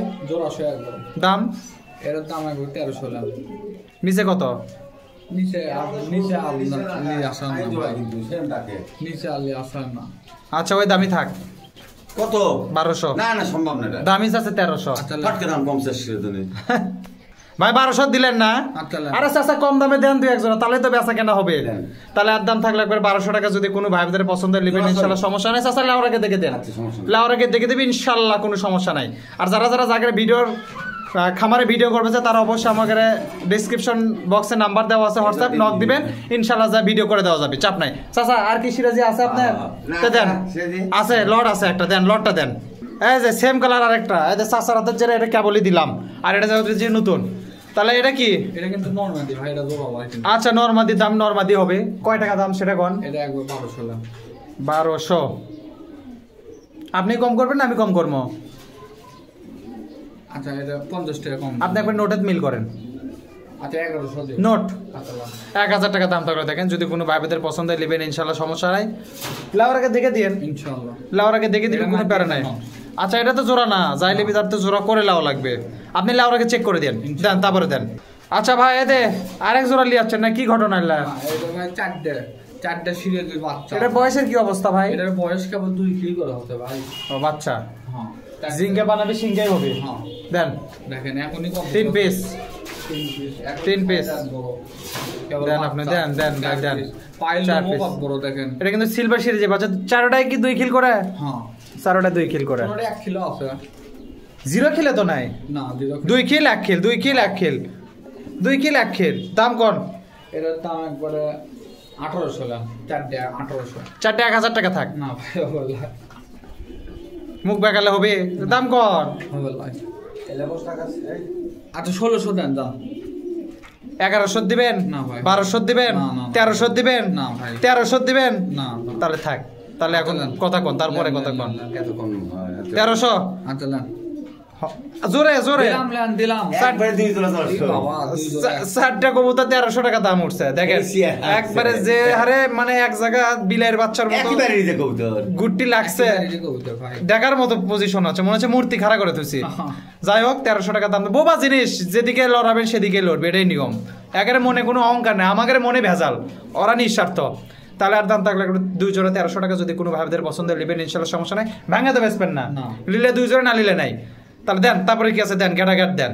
Speaker 1: দাম?
Speaker 2: এর দাম 1300।
Speaker 1: নিচে কত?
Speaker 2: নিচে আসান না।
Speaker 1: আচ্ছা, ওই দামি থাক।
Speaker 3: কত?
Speaker 1: 1200।
Speaker 3: না না, সম্ভব না।
Speaker 1: দামি আছে 1300।
Speaker 3: ফটকে দাম কম শেষ করে দিলেন
Speaker 1: ভাই। 1200 দিলেন না? আরে চাচা কম দামে দেন 2-1 জোড়া, তাহলে তো বেচা কেনা হবে। তাহলে আর দাম থাকলে একবার 1200 টাকা। যদি কোনো ভাইদের পছন্দের নেবেন ইনশাল্লাহ, সমস্যা নাই। চাচা লাউরাকে দেখে দেন, লাউরাকে দেখে দেবে ইনশাল্লাহ, কোনো সমস্যা নাই। আর যারা জায়গায় ভিডিওর খামারে ভিডিও করবে তারা অবশ্যই আমাদের ডেসক্রিপশন বক্সে নাম্বার দেওয়া আছে, হোয়াটসঅ্যাপ নক দিবেন, ইনশাল্লাহ যা ভিডিও করে দেওয়া যাবে, চাপ নাই। চাচা আর কি সিরাজি আছে আপনার? দেন, আছে লট আছে একটা, দেন লটটা দেন। এই যে সেম কালার আরেকটা, এই যে চাচার হাতের যেটা, এটা কেবলই দিলাম। আর এটা যে নতুন, তাহলে এটা কি?
Speaker 2: এটা কিন্তু নরমাদি ভাই, এটা জোড়া ভাই।
Speaker 1: আচ্ছা, নরমাদি দাম নরমাদি হবে। কয় টাকা দাম সেটা কোন?
Speaker 2: এটা একবার 1200।
Speaker 1: 1200। আপনি কম করবেন না আমি কম করবো?
Speaker 2: আচ্ছা, এটা 50 টাকা কম।
Speaker 1: আপনি একবার নোটের মিল করেন।
Speaker 2: আচ্ছা, 1100
Speaker 1: নোট 1000 টাকা দাম থাকলে দেখেন। যদি কোনো ভাইদের পছন্দ হয় নেবেন ইনশাল্লাহ, সমস্যা নাই। লাউরাকে দেখে দিয়েন
Speaker 2: ইনশাআল্লাহ,
Speaker 1: লাউরাকে দেখে দিবেন, কোনো প্যারা নাই। আচ্ছা, এটা তো জোড়া না, যাই লেবি তার তো জোড়া করে লাও লাগবে। আপনি লাউরাকে চেক করে দেন, দেন তারপরে দেন। আচ্ছা ভাই, এতে আরেক জোড়া লিয়াচ্ছেন না, কি ঘটনা?
Speaker 2: এটা ভাই চারটা সিরিয়ালের বাচ্চা।
Speaker 1: এটা বয়সের কি অবস্থা ভাই?
Speaker 2: এটার বয়স কেবল 2 কিলো করে হতে ভাই।
Speaker 1: ও বাচ্চা,
Speaker 2: হ্যাঁ,
Speaker 1: জিঙ্কে বানাবে সিঙ্গাই হবে।
Speaker 2: হ্যাঁ,
Speaker 1: দেন
Speaker 2: দেখেন এখনই
Speaker 1: 3 পিস। 3 পিস দেন আপনি, দেন দেন ভাই দেন।
Speaker 2: পাইল কত বড় দেখেন।
Speaker 1: এটা কিন্তু সিলভার সিরিজে বাচ্চা। চারটায় কি 2 কিল করে?
Speaker 2: হ্যাঁ,
Speaker 1: চারটা 2 কিল করে।
Speaker 2: 1 কিলো আছে।
Speaker 1: 0 কিলো তো নাই।
Speaker 2: না,
Speaker 1: 2 কিল 1 কিল, 2 কিল 1 কিল, 2 কিল 1 কিল। দাম কোন?
Speaker 2: এটার দাম একবারে 1800 টাকা। চারটে 1800।
Speaker 1: চারটে 1000 টাকা থাক।
Speaker 2: না ভাই, বলা
Speaker 1: মুখ বেকালে হবে। দাম কোন?
Speaker 2: বলা আচ্ছা, 1600 দেন দাম।
Speaker 1: 1100 দিবেন?
Speaker 2: না ভাই।
Speaker 1: 1200 দিবেন?
Speaker 2: না, না,
Speaker 1: 1300 দিবেন?
Speaker 2: না ভাই।
Speaker 1: 1300 দিবেন?
Speaker 2: না,
Speaker 1: তাহলে থাক। তাহলে এখন কথা কোন, তারপরে কথা কোন।
Speaker 3: এত কম হয়
Speaker 1: 1300।
Speaker 2: আচ্ছা দেন,
Speaker 1: জোরে জোরে
Speaker 2: দিলাম।
Speaker 3: একবারে 2 জোড়া
Speaker 2: বাবা, 2 জোড়া।
Speaker 1: 60টা কবুতর 1300 টাকা দাম উঠছে দেখেন। একবারে যে হারে মানে এক জায়গা বিলের বাচ্চার মতো
Speaker 3: একবারে নিজে কবুতর
Speaker 1: গুট্টি লাগছে, দেখার মতো পজিশন আছে, মনে হচ্ছে মূর্তি খাড়া করে তুইছি। যাই হোক, 1300 টাকা দাম। বোবা জিনিস, যেদিকে লড়াবেন সেদিকে লড়বে, এটাই নিয়ম। একেবারে মনে কোনো অহংকার নেই, আমাদের মনে ভেজাল, ওরা নিঃস্বার্থ। তাহলে আর দাম থাকলে 2 জোড়া 1300 টাকা। যদি কোনো ভাইদের পছন্দ নেবেন ইনশাল্লাহ, সমস্যা নাই। ভাঙা তো বেচবেন না, নিলে 2 জোড়া, না নিলে নাই। তাহলে দেন, তারপরে কি আছে দেন, গেটাঘাট দেন।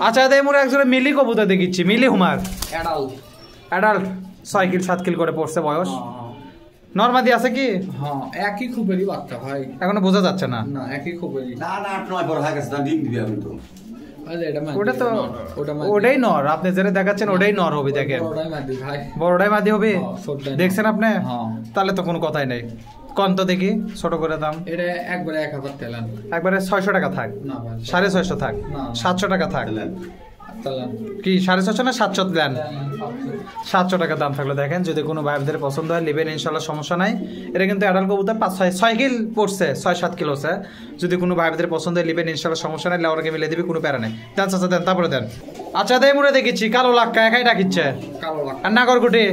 Speaker 1: আচ্ছা, এদের মোর একজোড়া মিলি কবুতর দেখিচ্ছি, মিলি হুমার অ্যাডাল্ট 6 কিল 7 কিল করে পড়ছে বয়স। নরমাদি আছে কি?
Speaker 2: হ্যাঁ, একই খুবেরই বাচ্চা ভাই,
Speaker 1: এখনো বোঝা যাচ্ছে না।
Speaker 2: না একই খুবেরই।
Speaker 3: না না, 8-9 বড় হয়ে গেছে, ডিম দিবি এখন তো।
Speaker 1: ওটা তো ওটাই নর, আপনি যেটা দেখাচ্ছেন ওটাই নর হবে। দেখেন, বড়টাই মাদি হবে, দেখছেন আপনি? তাহলে তো কোনো কথাই নেই। কোন তো দেখি ছোট করে দাম।
Speaker 2: এটা একবারে 1000 তেলান,
Speaker 1: একবারে 600 টাকা থাক,
Speaker 2: না ভাই
Speaker 1: 650 থাক, 700 টাকা থাক। কি 650 না 700 দেন? 700 টাকা দাম থাকলো। দেখেন, যদি কোনো ভাইদের পছন্দ হয় নেবেন ইনশাল্লাহ, সমস্যা নাই। এটা কিন্তু অ্যাডাল্ট কবুতর 5-6 কিল পড়ছে, 6-7 কিলো আছে। যদি কোনো ভাইদের পছন্দ হয় নেবেন ইনশাল্লাহ, সমস্যা নাই। লাউরাকে মিলে দিবি, কোনো প্যারা নেই। দেন চাচা দেন, তারপরে দেন। আচ্ছা, দেই মুড়ে দেখিচ্ছি কালো লাক্কা একাই ডাকিচ্ছে, আর নাগরগুটি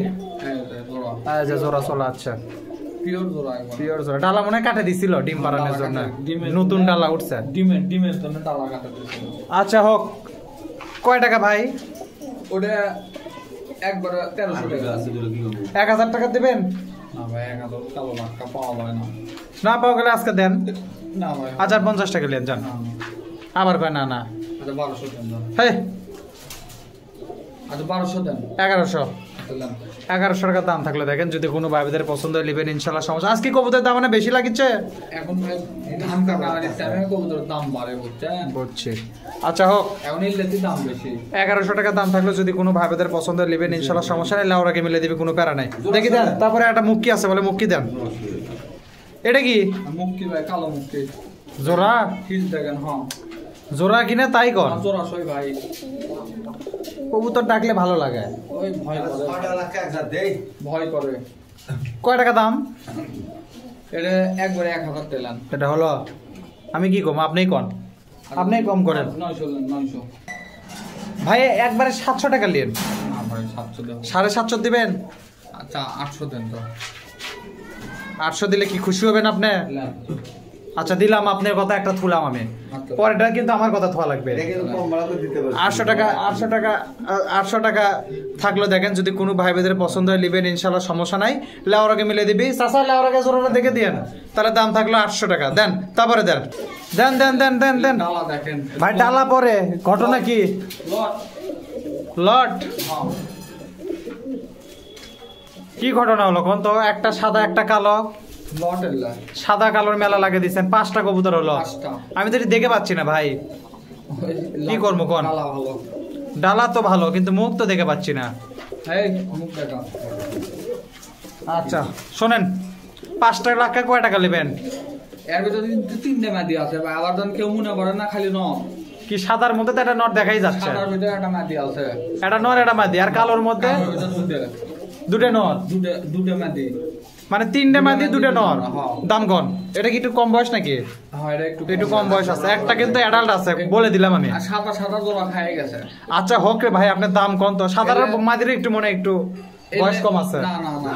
Speaker 1: জোড়া চলা। আচ্ছা, পিওর জোড়া। ডালা মনে কাটে দিছিল ডিম পাড়ানোর জন্য, নতুন ডালা উঠছে।
Speaker 2: ডিমের জন্য ডালা কাটা দিছিল।
Speaker 1: আচ্ছা হোক, কয় টাকা ভাই?
Speaker 2: ওটা একবারে 1300 টাকা আছে।
Speaker 1: 1000 টাকা দিবেন?
Speaker 2: না ভাই 1000 কালো লাক্কা পাওয়া যায় না।
Speaker 1: না পাওয়া গেলে আজকে দেন।
Speaker 2: না ভাই
Speaker 1: 1050 টাকা নেন যান। আবার কয় না না।
Speaker 2: আচ্ছা 1200 দেন।
Speaker 1: হে
Speaker 2: আচ্ছা 1200 দেন।
Speaker 1: 1100।
Speaker 2: দিলাম।
Speaker 1: 1100 টাকা দাম থাকলে দেখেন যদি কোনো ভাইদের পছন্দ হয় নেবেন ইনশাআল্লাহ সমস্যা। আজকে কবুতরের দাম মানে বেশি লাগিচ্ছে।
Speaker 2: এখন ভাই ধান কাটা টাইমে কবুতরের দাম বাড়ে বুঝছেন?
Speaker 1: বুঝছি। আচ্ছা হোক,
Speaker 2: এখন ইলেকট্রিক দাম বেশি।
Speaker 1: 1100 টাকা দাম থাকলে যদি কোনো ভাইদের পছন্দ হয় নেবেন ইনশাআল্লাহ সমস্যা নেই, লাউরাকে মিলে দিবে, কোনো প্যারা নাই। দেখি দেন। তারপরে একটা মুক্কি আছে বলে মুক্কি দেন। এটা কি
Speaker 2: মুক্তি ভাই কালো মুক্তি
Speaker 1: জোড়া?
Speaker 2: হিল দেখেন। হ্যাঁ
Speaker 1: জোড়া কিনা তাই কর।
Speaker 2: জোড়া সই ভাই।
Speaker 1: কবুতর ডাকলে ভালো লাগে।
Speaker 2: ওই ভয় করে।
Speaker 3: 6 লাখ একসাথে দেই।
Speaker 2: ভয় করে।
Speaker 1: কয় টাকা দাম?
Speaker 2: এটা একবারে 1000 দিলাম।
Speaker 1: এটা হলো, আমি কি কম আপনিই কন, আপনিই কম করেন।
Speaker 2: 900
Speaker 1: ভাই একবারে 700 টাকা নিন।
Speaker 2: না ভাই 700 দেন।
Speaker 1: 750 দিবেন?
Speaker 2: আচ্ছা 800 দেন তো।
Speaker 1: 800 দিলে কি খুশি হবেন আপনি?
Speaker 2: দিলাম।
Speaker 1: আচ্ছা দিলাম, আপনার কথা একটা থুলাম আমি,
Speaker 2: আচ্ছা।
Speaker 1: পরেরটা কিন্তু আমার কথা থোয়া লাগবে।
Speaker 3: এটা কিন্তু কম ভাড়া করে দিতে পারছি।
Speaker 1: 800 টাকা থাকলো দেখেন যদি কোনো ভাই বেদের পছন্দ হয় নেবেন ইনশাআল্লাহ সমস্যা নাই, লেওরাকে মিলে দিবি। চাচা লেওরাকে জোড়াটা দেখে দিয়েন, তাহলে দাম থাকলো 800 টাকা। দেন তারপরে দেন দেন দেন দেন দেন দেন
Speaker 2: ডালা দেখেন
Speaker 1: ভাই। ডালা পরে ঘটনা কি?
Speaker 2: লট।
Speaker 1: লট
Speaker 2: হ্যাঁ
Speaker 1: কি ঘটনা হলো কোন তো? একটা সাদা একটা কালো,
Speaker 2: লট এলা
Speaker 1: সাদা কালোর মেলা লাগিয়ে দিচ্ছেন, 5টা কবুতর হলো।
Speaker 2: 5টা।
Speaker 1: আমি তো এটা দেখে পাচ্ছি না ভাই, কি করবো কোন?
Speaker 2: ডালা ভালো।
Speaker 1: ডালা তো ভালো কিন্তু মুখ তো দেখে পাচ্ছি না।
Speaker 2: এই মুখ দেখা।
Speaker 1: আচ্ছা শোনেন, 5 টাকা কয় টাকা নেবেন?
Speaker 2: এর ভিতরে 3টে মাদি আছে ভাই, আবার যখন কেউ মনে করে না খালি ন
Speaker 1: কি সাদার মধ্যে তো একটা নট দেখাই যাচ্ছে।
Speaker 2: সাদার ভিতরে একটা মাদি আছে,
Speaker 1: এটা নর এটা মাদি, আর কালোর মধ্যে
Speaker 2: কালোর ভিতরে
Speaker 1: দুটো নর,
Speaker 2: দুটো মাদি,
Speaker 1: মানে 3টে মাদি 2টে নর।
Speaker 2: হ্যাঁ।
Speaker 1: দাম কন? এটা কি একটু কম বয়স নাকি?
Speaker 2: হ্যাঁ এটা
Speaker 1: একটু কম বয়স আছে, একটা কিন্তু অ্যাডাল্ট আছে বলে দিলাম আমি।
Speaker 2: আর সাদা সাদা জোড়া খাই গেছে।
Speaker 1: আচ্ছা হোক রে ভাই, আপনার দাম কম তো। সাদার মাদির একটু মনে একটু বয়স কম আছে।
Speaker 2: না না না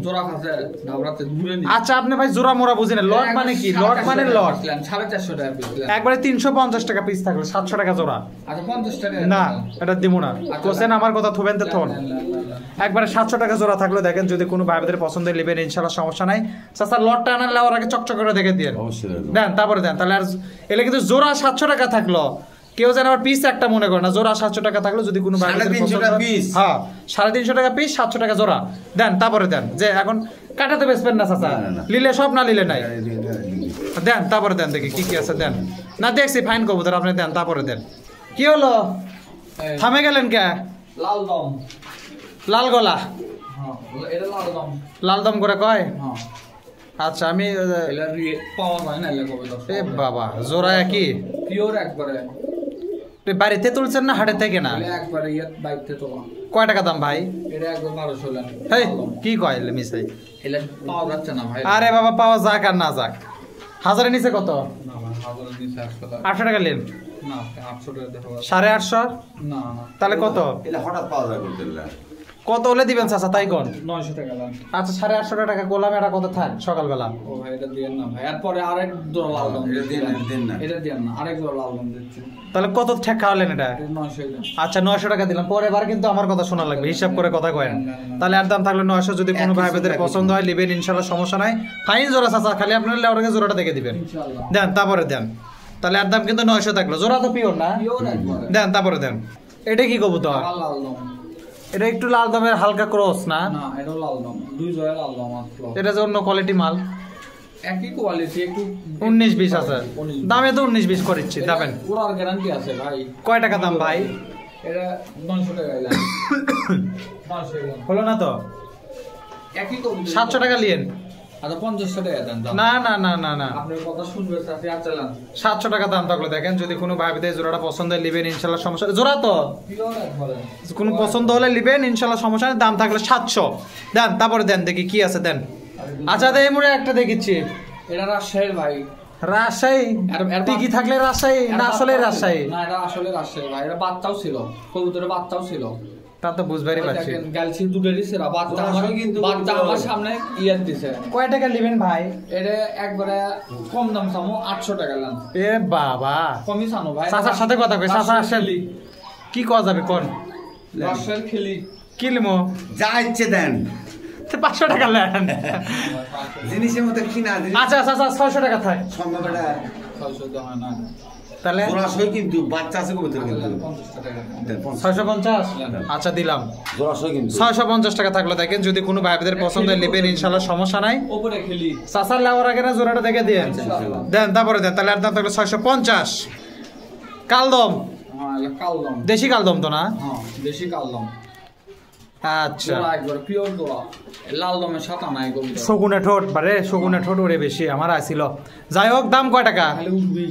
Speaker 2: জোড়া খাচ্ছে ঢাবড়াতে দূরে নি।
Speaker 1: আচ্ছা আপনি ভাই জোড়া মোড়া বুঝেন না, লট মানে কি? লট মানে লট
Speaker 2: 450 টাকা পিস।
Speaker 1: একবারে 350 টাকা পিস থাকলো, 700 টাকা জোড়া।
Speaker 2: আচ্ছা 50 টাকা
Speaker 1: না এটা দিব না। কোসেন আমার কথা থুবেন তো থন। একবারে 700 টাকা জোড়া থাকলো দেখেন যদি কোনো ভাইদের পছন্দ নেবেন ইনশাআল্লাহ সমস্যা নাই। চাচা লটটা আনার লেওয়ার আগে চকচক করে দেখে দিয়ে দেন, তারপরে দেন। তাহলে আর এলে কিন্তু জোড়া 700 টাকা থাকলো, কেউ যেন আবার পিস একটা মনে করে না। জোড়া 700 টাকা থাকলো যদি কোনো ভাই
Speaker 3: 350 টাকা পিস।
Speaker 1: হ্যাঁ 350 টাকা পিস, 700 টাকা জোড়া। দেন তারপরে দেন। যে এখন কাটাতে বেচবেন না চাচা, লিলে সব না লিলে নাই। দেন তারপরে দেন, দেখি কি কি আছে দেন। না দেখছি ফাইন কবুতর, আপনি দেন তারপরে দেন। কি হলো থামে গেলেন কে?
Speaker 2: লাল দম।
Speaker 1: লাল গলা?
Speaker 2: হ্যাঁ এটা লাল দম।
Speaker 1: লাল দম করে কয়?
Speaker 2: হ্যাঁ
Speaker 1: আচ্ছা আমি
Speaker 2: এলা পাওয়া যায় না এলা কবে দশ।
Speaker 1: এ বাবা জোড়া একই?
Speaker 2: পিওর একবারে।
Speaker 1: বাড়িতে তুলছেন না হাটে থেকে? না
Speaker 2: এলা একবারে ইয়ে বাইতে তো।
Speaker 1: কয় টাকা দাম ভাই?
Speaker 2: এটা একবার 1200 লেন।
Speaker 1: হেই কি কয় মিসাই?
Speaker 2: এলা পাওয়া যাচ্ছে না ভাই।
Speaker 1: আরে বাবা পাওয়া যাক আর না যাক, হাজারের নিচে কত?
Speaker 2: না ভাই হাজার দিছে 800 টাকা।
Speaker 1: 800 টাকা নেন।
Speaker 2: না 800 টাকা দেখো।
Speaker 1: 850?
Speaker 2: না না
Speaker 1: তাহলে কত?
Speaker 3: এটা হঠাৎ পাওয়া যায় বলতে গেলে।
Speaker 1: কত হলে দিবেন চাচা তাই কোন?
Speaker 2: 900 টাকা লেন।
Speaker 1: আচ্ছা 850 টাকা গোলাম এটা কত থাক সকালবেলা?
Speaker 2: ও ভাই এটা দিয়েন না ভাই, এরপরে আরেক জোড়া লাল দম।
Speaker 3: এটা দেন না, দেন না।
Speaker 2: এটা দিয়েন না, আরেক জোড়া লাল দম দিচ্ছি।
Speaker 1: তাহলে কত ঠেক খাওয়ালেন এটা?
Speaker 2: এটা 900 দেন।
Speaker 1: আচ্ছা 900 টাকা দিলাম, পরের বার কিন্তু আমার কথা শোনা লাগবে, হিসাব করে কথা কয়েন। তাহলে আর দাম থাকলো 900, যদি কোনো ভাই বেদের পছন্দ হয় নেবেন ইনশাআল্লাহ সমস্যা নাই। ফাইন জোড়া চাচা, খালি আপনার লেওয়ারকে জোড়াটা দেখে দিবেন।
Speaker 2: ইনশাআল্লাহ।
Speaker 1: দেন তারপরে দেন। তাহলে আর দাম কিন্তু 900 থাকলো, জোড়া তো পিওর না?
Speaker 2: পিওর একবারে।
Speaker 1: দেন তারপরে দেন। এটা কি কবুতর?
Speaker 2: লাল লাল দম।
Speaker 1: এটা একটু লাল দমের হালকা ক্রস না?
Speaker 2: না এটা লাল দম, দুই জোড়া লাল দম আসলো।
Speaker 1: এটা যে অন্য কোয়ালিটি মাল,
Speaker 2: একই কোয়ালিটি, একটু
Speaker 1: 19-20 আছে দামে তো 19-20 করেছি দাবেন।
Speaker 2: ওরার গ্যারান্টি আছে ভাই।
Speaker 1: কয় টাকা দাম ভাই?
Speaker 2: এটা 900 টাকা এলাম। 900 এলাম।
Speaker 1: হলো না তো?
Speaker 2: একই কবি
Speaker 1: 700 টাকা লিয়েন।
Speaker 2: আচ্ছা 50 টাকা দেন দাম।
Speaker 1: না না না না না,
Speaker 2: আপনার কথা শুনবে সাথে আর চালান।
Speaker 1: 700 টাকা দাম থাকলো দেখেন যদি কোনো ভাই বেদের জোড়াটা পছন্দ হয় নেবেন ইনশাআল্লাহ সমস্যা। জোড়া তো
Speaker 2: পিওর একবারে।
Speaker 1: কোনো পছন্দ হলে নেবেন ইনশাআল্লাহ সমস্যা নেই, দাম থাকলো 700। দেন তারপরে দেন, দেখি কি আছে দেন। আচ্ছা এই মুড়ে একটা দেখিচ্ছি,
Speaker 2: এটা রাজশাহীর ভাই।
Speaker 1: রাজশাহী টিকি থাকলে রাজশাহী না আসলে রাজশাহী?
Speaker 2: না এটা আসলে রাজশাহী ভাই, এটা বাচ্চাও ছিল, কবুতরের বাচ্চাও ছিল।
Speaker 1: তা তো বুঝবারই পারছি।
Speaker 2: দেখেন গ্যালসি দুটোরই সেরা বাচ্চা, বাচ্চা আমার সামনে ইয়ার দিছে।
Speaker 1: কয় টাকা নেবেন ভাই?
Speaker 2: এটা একবারে কম দাম চামো 800 টাকা লান।
Speaker 1: এ বাবা,
Speaker 2: কমই চানো ভাই।
Speaker 1: চাচার সাথে কথা কই, চাচা আসেন কি কওয়া যাবে কোন?
Speaker 2: রসের খেলি
Speaker 1: কি লিমো
Speaker 3: যা ইচ্ছে দেন
Speaker 1: 500 টাকা নেন
Speaker 3: জিনিসের মতো কিনা জিনিস
Speaker 1: আচ্ছা আচ্ছা 600 টাকা থাক
Speaker 3: সম্ভব এটা
Speaker 2: 600 টাকা না
Speaker 1: তাহলে
Speaker 3: জোড়াশয় কিন্তু বাচ্চা আছে কবুতর কিন্তু
Speaker 2: 50 টাকা
Speaker 3: দেন,
Speaker 1: 650 আচ্ছা দিলাম
Speaker 3: জোড়াশয় কিন্তু
Speaker 1: 650 টাকা থাকলো দেখেন যদি কোনো ভাইদের পছন্দ হয় নেবেন ইনশাআল্লাহ সমস্যা নাই
Speaker 2: উপরে খেলি
Speaker 1: চাচার লেওয়ার আগে না জোড়াটা দেখে দিয়ে দেন তারপরে দেন তাহলে আর দাম থাকলো 650 কালদম
Speaker 2: হ্যাঁ এটা কালদম
Speaker 1: দেশি কালদম তো না
Speaker 2: হ্যাঁ দেশি কালদম
Speaker 1: আচ্ছা
Speaker 2: জোড়া একবার পিওর জোড়া লাল দমের সাথে নাই গরু
Speaker 1: শগুনে ঠোঁট বারে শগুনে ঠোঁট ওরে বেশি আমার আসিল যাই হোক দাম কয় টাকা
Speaker 2: খালি উঠবি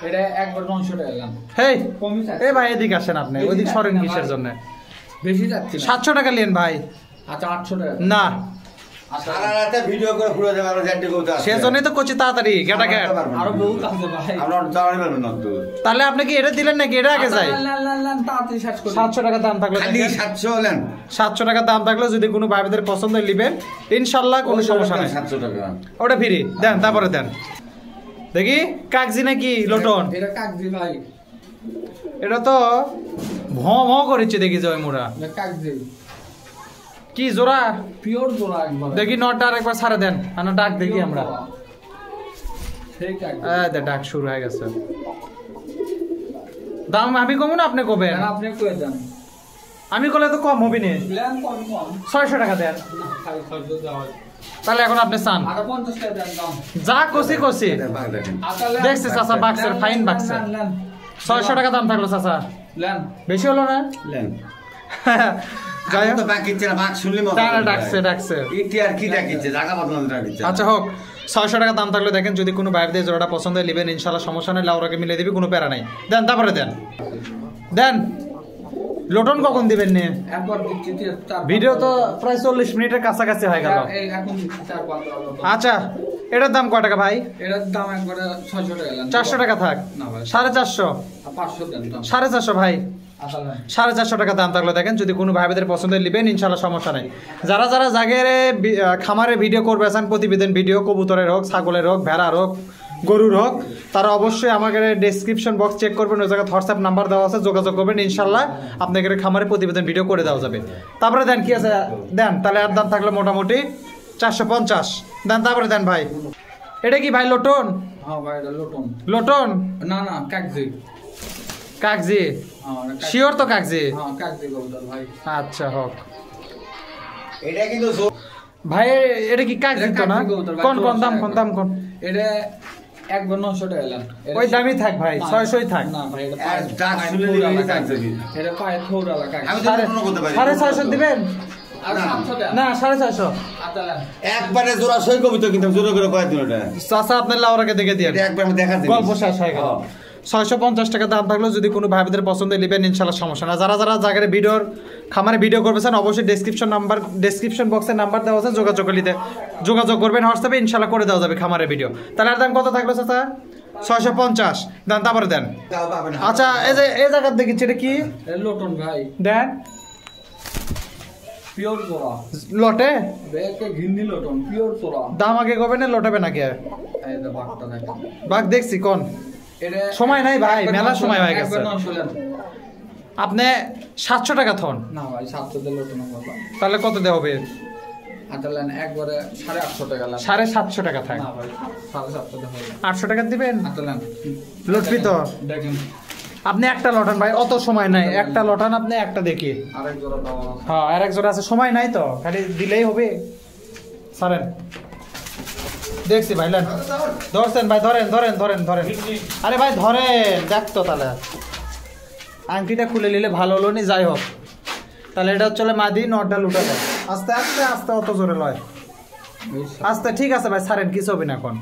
Speaker 2: এটা একবার 900 টাকা এলাম
Speaker 1: হেই
Speaker 2: কমই থাকে
Speaker 1: এই ভাই এদিকে আসেন আপনি ওইদিক সরেন কিসের জন্য
Speaker 2: বেশি যাচ্ছে না
Speaker 1: 700 টাকা নেন ভাই
Speaker 2: আচ্ছা 800 টাকা
Speaker 1: না
Speaker 2: আচ্ছা
Speaker 3: সারা রাতে ভিডিও করে পুরো দেব আর জানতে কবুতর আছে
Speaker 1: সেজন্যই তো করছি তাড়াতাড়ি গেটা গে
Speaker 2: আরো বহুত আছে ভাই
Speaker 3: আমরা জানাই পারবেন না তো
Speaker 1: তাহলে আপনি কি এটা দিলেন নাকি এটা আগে যাই
Speaker 2: তাড়াতাড়ি শেষ করি
Speaker 1: 700 টাকা দাম থাকলো
Speaker 3: খালি
Speaker 1: দেখেন।
Speaker 3: 700 হলেন
Speaker 1: 700 টাকা দাম থাকলো যদি কোনো ভাইদের পছন্দ হয় নেবেন ইনশাআল্লাহ কোনো সমস্যা নেই
Speaker 3: 700 টাকা
Speaker 1: ওটা ফ্রি দেন তারপরে দেন দেখি কাগজি নাকি লোটন
Speaker 2: এটা কাগজি ভাই
Speaker 1: এটা তো ভ ভ করেছে দেখি জয় মোরা
Speaker 2: এটা কাগজি
Speaker 1: কি জোড়া
Speaker 2: পিওর জোড়া একবার
Speaker 1: দেখি নটা আরেকবার ছাড়ে দেন আনা ডাক দেখি আমরা
Speaker 2: সেই কাগজি
Speaker 1: ডাক শুরু হয়ে গেছে দাম আমি কমু না আপনি কবেন
Speaker 2: আর আপনি কই দেন
Speaker 1: আমি করলে তো কম হবে না
Speaker 2: প্ল্যান কম কম
Speaker 1: 600 টাকা দেন
Speaker 2: না খালি খরচ দেওয়া
Speaker 1: তাহলে এখন আপনি চান
Speaker 2: আর 50 টাকা দেন দাম
Speaker 1: যা কষি কষি
Speaker 3: এটা ভাগ দেখেন
Speaker 1: দেখছি চাচা বাক্সের ফাইন বাক্সের 600 টাকা দাম থাকলো চাচা
Speaker 2: লেন
Speaker 1: বেশি হলো না
Speaker 3: লেন
Speaker 1: যাই
Speaker 3: যাই
Speaker 1: হোক
Speaker 3: তো বাকি ছিল ভাগ শুনলি মজা
Speaker 1: তারা
Speaker 3: লাগবে।
Speaker 1: ডাকছে ডাকছে
Speaker 3: ইটি আর কি ডাকিছে জায়গা বদলানো ডাকিছে
Speaker 1: আচ্ছা হোক 600 টাকা দাম থাকলে দেখেন যদি কোনো ভাইদের জোড়াটা পছন্দ হয় নেবেন ইনশাআল্লাহ সমস্যা নেই লাউরাকে মিলিয়ে দিবি কোনো প্যারা নাই দেন তারপরে দেন দেন লোটন কখন দিবেন নে
Speaker 2: একবার দিচ্ছি চার
Speaker 1: ভিডিও তো প্রায় 40 মিনিটের কাছাকাছি হয়ে গেল
Speaker 2: এই এখন দিচ্ছি 4-5
Speaker 1: আচ্ছা এটার দাম কয় টাকা ভাই
Speaker 2: এটার দাম একবারে 600 টাকা লেন
Speaker 1: 400 টাকা থাক
Speaker 2: না ভাই
Speaker 1: 450
Speaker 2: 500 দেন দাম
Speaker 1: 450 ভাই
Speaker 2: আচ্ছা লেন
Speaker 1: 450 টাকা দাম থাকলে দেখেন যদি কোনো ভাইদের পছন্দ হয় নেবেন ইনশাআল্লাহ সমস্যা নেই যারা যারা জাগের খামারে ভিডিও করবে আছেন প্রতিবেদন ভিডিও কবুতরের হোক ছাগলের হোক ভেড়ার হোক গরুর হোক তারা অবশ্যই আমাকে ডেসক্রিপশন বক্স চেক করবেন ওই জায়গায় হোয়াটসঅ্যাপ নাম্বার দেওয়া আছে যোগাযোগ করবেন ইনশাআল্লাহ আপনাদের খামারে প্রতিবেদন ভিডিও করে দেওয়া যাবে তারপরে দেন কি আছে দেন তাহলে আর দাম থাকলে মোটামুটি 450 দেন তারপরে দেন ভাই এটা কি ভাই লোটন
Speaker 2: হ্যাঁ ভাই এটা লোটন
Speaker 1: লোটন
Speaker 2: না না কাগজি
Speaker 1: কাগজি
Speaker 2: হ্যাঁ এটা কাগজি।
Speaker 1: শিওর তো কাগজি
Speaker 2: হ্যাঁ কাগজি কবুতর ভাই
Speaker 1: আচ্ছা হোক
Speaker 3: এটা কিন্তু জোর
Speaker 1: ভাই এটা কি কাগজি
Speaker 2: এটা
Speaker 1: তো না
Speaker 2: কাগজি কবুতর ভাই,
Speaker 1: কোন কোন দাম
Speaker 2: 400
Speaker 1: কোন দাম কোন
Speaker 2: এটা একবার 900 টাকা লেন
Speaker 1: ওই দামই থাক ভাই 600ই থাক
Speaker 2: না ভাই এটা
Speaker 3: আর ডাক
Speaker 2: পায়ে
Speaker 3: শুনলে
Speaker 2: থৌড়ালা
Speaker 3: দিবি
Speaker 2: কাগজি।
Speaker 3: কাগজি।
Speaker 2: এটা পায়ে থৌড়ালা কাগজি।
Speaker 3: আমি তো কখনো করতে পারি
Speaker 1: 650 দিবেন
Speaker 2: আর 700 টাকা
Speaker 1: না 450
Speaker 2: আচ্ছা লেন
Speaker 3: একবারে জোড়া সই কবিতা কিন্তু জোরে করে কয় দিন ওটা
Speaker 1: চাচা আপনার লাউরাকে দেখে দিয়ে
Speaker 3: এটা একবার আমি দেখা দিই
Speaker 1: গল্প শেষ হয়ে গেল 650 টাকা দাম থাকলো যদি কোনো ভাইদের পছন্দ নেবেন ইনশাআল্লাহ সমস্যা না যারা যারা জায়গায় ভিডিওর খামারে ভিডিও করবেন অবশ্যই ডেসক্রিপশন বক্সের নাম্বার দেওয়া আছে যোগাযোগ করবেন হোয়াটসঅ্যাপে ইনশাআল্লাহ করে দেওয়া যাবে খামারের ভিডিও তাহলে আর দাম কত থাকলো চাচা 650 দেন তারপরে দেন
Speaker 3: তাও পাবেন না।
Speaker 1: আচ্ছা এই যে এই জায়গা দেখিচ্ছি এটা কি
Speaker 2: এটা লোটন ভাই
Speaker 1: দেন
Speaker 2: পিওর জোড়া
Speaker 1: লটে
Speaker 2: বেকে ঘিন্নি লোটন পিওর জোড়া
Speaker 1: দাম আগে কবে না লটাবে নাকি
Speaker 2: এই যে বাটটা দেখেন
Speaker 1: বাঘ দেখছি কোন
Speaker 2: এটা
Speaker 1: সময় নাই ভাই,
Speaker 2: একবার
Speaker 1: মেলা
Speaker 2: 900
Speaker 1: সময় হয়ে গেছে।
Speaker 2: একবার 900 লেন
Speaker 1: আপনি 700 টাকা থন
Speaker 2: না ভাই 700 দিয়ে লোটন হবে
Speaker 1: তাহলে কত দেওয়া হবে
Speaker 2: আচ্ছা লেন একবারে 850 টাকা লেন
Speaker 1: 750 টাকা থাক
Speaker 2: না ভাই 750 টাকা হবে
Speaker 1: 800 টাকা দিবেন
Speaker 2: আচ্ছা লেন
Speaker 1: লটবি তো
Speaker 2: দেখেন
Speaker 1: আপনি একটা লটান ভাই অত সময় নাই একটা লটান আপনি একটা দেখি
Speaker 2: আরেক জোড়া দেওয়া আছে
Speaker 1: হ্যাঁ আর এক জোড়া আছে সময় নাই তো খালি দিলেই হবে সারেন দেখছি ভাই লেন ধরছেন ভাই ধরেন ধরেন ধরেন ধরেন আরে ভাই ধরেন দেখ তো তাহলে আংটিটা খুলে নিলে ভালো হলো নি যাই হোক তাহলে এটা হচ্ছে মাদি নটটা লুটা দেয় আস্তে আস্তে আস্তে অত জোরে লয় আস্তে ঠিক আছে ভাই ছাড়েন কিছু হবে না এখন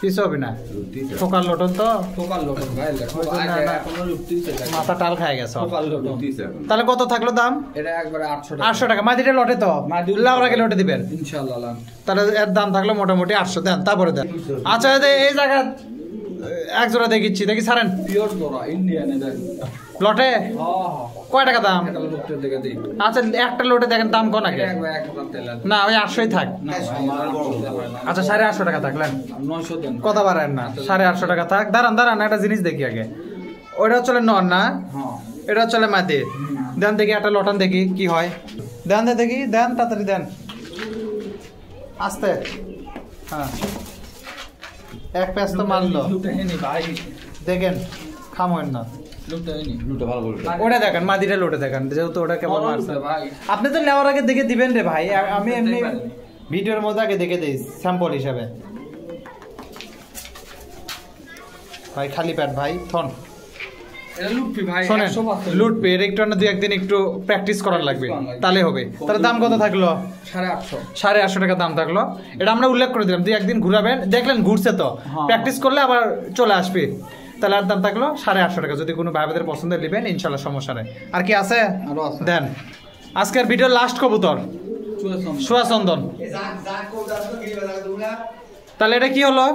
Speaker 1: কিছু হবে না ঠোকার লোটন তো
Speaker 2: টোকাল লোটন ভাই দেখো
Speaker 1: ওই জন্য
Speaker 2: আগে
Speaker 1: না।
Speaker 2: এখনো লুটতিছে
Speaker 1: মাথা টাল খায় গেছে
Speaker 2: টোকাল লোটন
Speaker 1: তাহলে কত থাকলো দাম
Speaker 2: এটা একবারে 800 টাকা
Speaker 1: 800 টাকা মাদিটা লটে তো
Speaker 2: মাদি
Speaker 1: লাউরাকে লটে দিবেন
Speaker 2: ইনশাআল্লাহ লেন
Speaker 1: তাহলে এর দাম থাকলো মোটামুটি 800 দেন তারপরে দেন আচ্ছা এই জায়গা এক জোড়া দেখিচ্ছি দেখি ছাড়েন
Speaker 2: পিওর জোড়া ইন্ডিয়ান এটা
Speaker 1: লটে
Speaker 2: হ্যাঁ
Speaker 1: কয় টাকা দাম
Speaker 2: এটা লোকটা দেখে দেই
Speaker 1: আচ্ছা একটা লোটে দেখেন দাম কোন আগে
Speaker 2: এটা একবার 1000 টাকা লেন
Speaker 1: না ওই 800ই থাক
Speaker 2: না ভাই 800 টাকা লেন
Speaker 1: আচ্ছা 850 টাকা থাকলেন
Speaker 2: 900 দেন
Speaker 1: কথা বাড়ান না 850 টাকা থাক দাঁড়ান দাঁড়ান একটা জিনিস দেখি আগে ওইটা হচ্ছে নর না
Speaker 2: হ্যাঁ
Speaker 1: এটা হচ্ছে মাদি দেন দেখি একটা লটান দেখি কি হয়। দেন দেখি, দেন তাড়াতাড়ি দেন, আস্তে। হ্যাঁ, এক প্যাচ তো মারলো। দেখেন খামোয়েন না, ওটা দেখেন মাদিটা লোটে দেখেন, যেহেতু ওটা কেমন মারছে। আপনি তো নেওয়ার আগে দেখে দিবেন রে ভাই, আমি এমনি ভিডিওর মধ্যে আগে দেখে দিই স্যাম্পল হিসাবে। ভাই খালি প্যাট ভাই, থন শোনেন, লুটপি এর একটু না 2-1 দিন একটু প্র্যাকটিস করার লাগবে, তাহলে হবে। তাহলে দাম কত থাকলো? 850 টাকা দাম থাকলো। এটা আমরা উল্লেখ করে দিলাম, 2-1 দিন ঘুরাবেন, দেখলেন ঘুরছে তো, প্র্যাকটিস করলে আবার চলে আসবে। তাহলে আর দাম থাকলো 850 টাকা। যদি কোনো ভাই বোনদের পছন্দের নেবেন ইনশাল্লাহ সমস্যা নেই। আর কি আছে দেন। আজকের ভিডিওর লাস্ট কবুতর সুয়াচন্দন। তাহলে এটা কি হলো?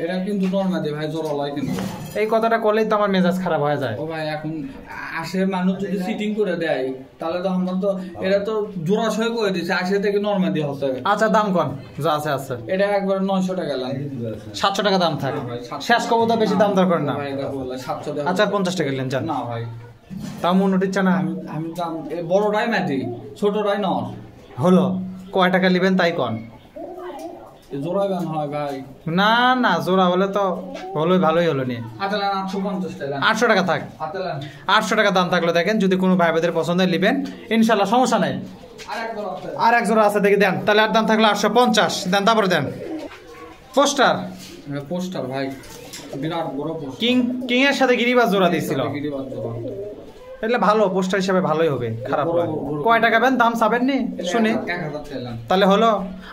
Speaker 2: এটা কিন্তু নরমাদি ভাই, জোর লয় কিন্তু।
Speaker 1: এই কথাটা করলেই তো আমার মেজাজ খারাপ হয়ে যায়।
Speaker 2: ও ভাই এখন আসে মানুষ যদি সিটিং করে দেয় তাহলে তো আমরা তো এটা তো জোড়াশয় করে দিছে, আসে থেকে নরমাদি হচ্ছে।
Speaker 1: আচ্ছা দাম কোন যা আছে আছে?
Speaker 2: এটা একবার 900 টাকা লাগে,
Speaker 1: 700 টাকা দাম থাকে। শেষ কবুতর বেশি দাম দর করেন না।
Speaker 2: ভাই দেখো 700 টাকা।
Speaker 1: আচ্ছা 50 টাকা নিলেন জান।
Speaker 2: না ভাই
Speaker 1: তাও মন উঠিচ্ছে না।
Speaker 2: আমি দাম বড়টাই মাটি, ছোটটাই নর।
Speaker 1: হলো কয় টাকা নেবেন তাই কোন?
Speaker 2: জোড়া গান হয় ভাই।
Speaker 1: না না, জোড়া হলে তো হলোই, ভালোই হলো নি।
Speaker 2: 850 টাকা।
Speaker 1: 800 টাকা থাক। 800 টাকা দাম থাকলো। দেখেন যদি কোনো ভাই বোনদের পছন্দের নেবেন ইনশাল্লাহ সমস্যা নাই। আর এক জোড়া আছে দেখি দেন। তাহলে আর দাম থাকলো 850 দেন। তারপরে দেন পোস্টার।
Speaker 2: পোস্টার ভাই বিরাট বড় পোস্টার।
Speaker 1: কিং এর সাথে গিরিবাজ জোড়া দিছিল,
Speaker 2: গিরিবাজ জোড়া।
Speaker 1: এটা ভালো পোস্টার হিসাবে ভালোই হবে, খারাপ না। কয় টাকা বেন দাম চাবেন নি শুনি?
Speaker 2: 1000 টাকা।
Speaker 1: তাহলে হলো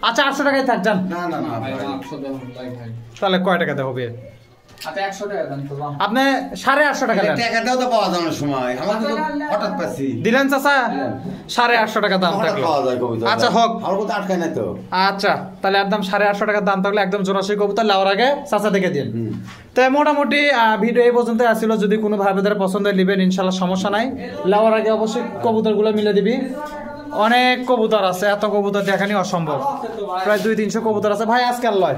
Speaker 1: আচ্ছা 800 টাকায় থাক যান।
Speaker 3: না না না
Speaker 2: ভাই 800 টাকা ভাই।
Speaker 1: তাহলে কয় টাকাতে হবে?
Speaker 2: আচ্ছা 100 টাকা দেন তো।
Speaker 1: আপনি 850 টাকা দেন।
Speaker 3: টাকাটাও তো পাওয়া যায় না সময়, আমার তো হঠাৎ পাচ্ছি।
Speaker 1: দিলেন চাচা 850 টাকা দাম
Speaker 3: হঠাৎ
Speaker 1: থাকলো।
Speaker 3: পাওয়া যায় কবিতা।
Speaker 1: আচ্ছা হোক,
Speaker 3: আমার কথা আটকায় না তো।
Speaker 1: আচ্ছা তাহলে একদম 850 টাকা দাম থাকলে একদম জোড়াশি কবুতর লাওয়ার আগে চাচা দেখে দিন। তাই মোটামুটি ভিডিও এই পর্যন্ত আসছিল। যদি কোনো ভাই বোনদের পছন্দের নেবেন ইনশাল্লাহ সমস্যা নাই। লাওয়ার আগে অবশ্যই কবুতরগুলো মিলে দিবি। অনেক কবুতর আছে, এত কবুতর দেখানি অসম্ভব। প্রায় 200-300 কবুতর আছে ভাই। আজকাল লয়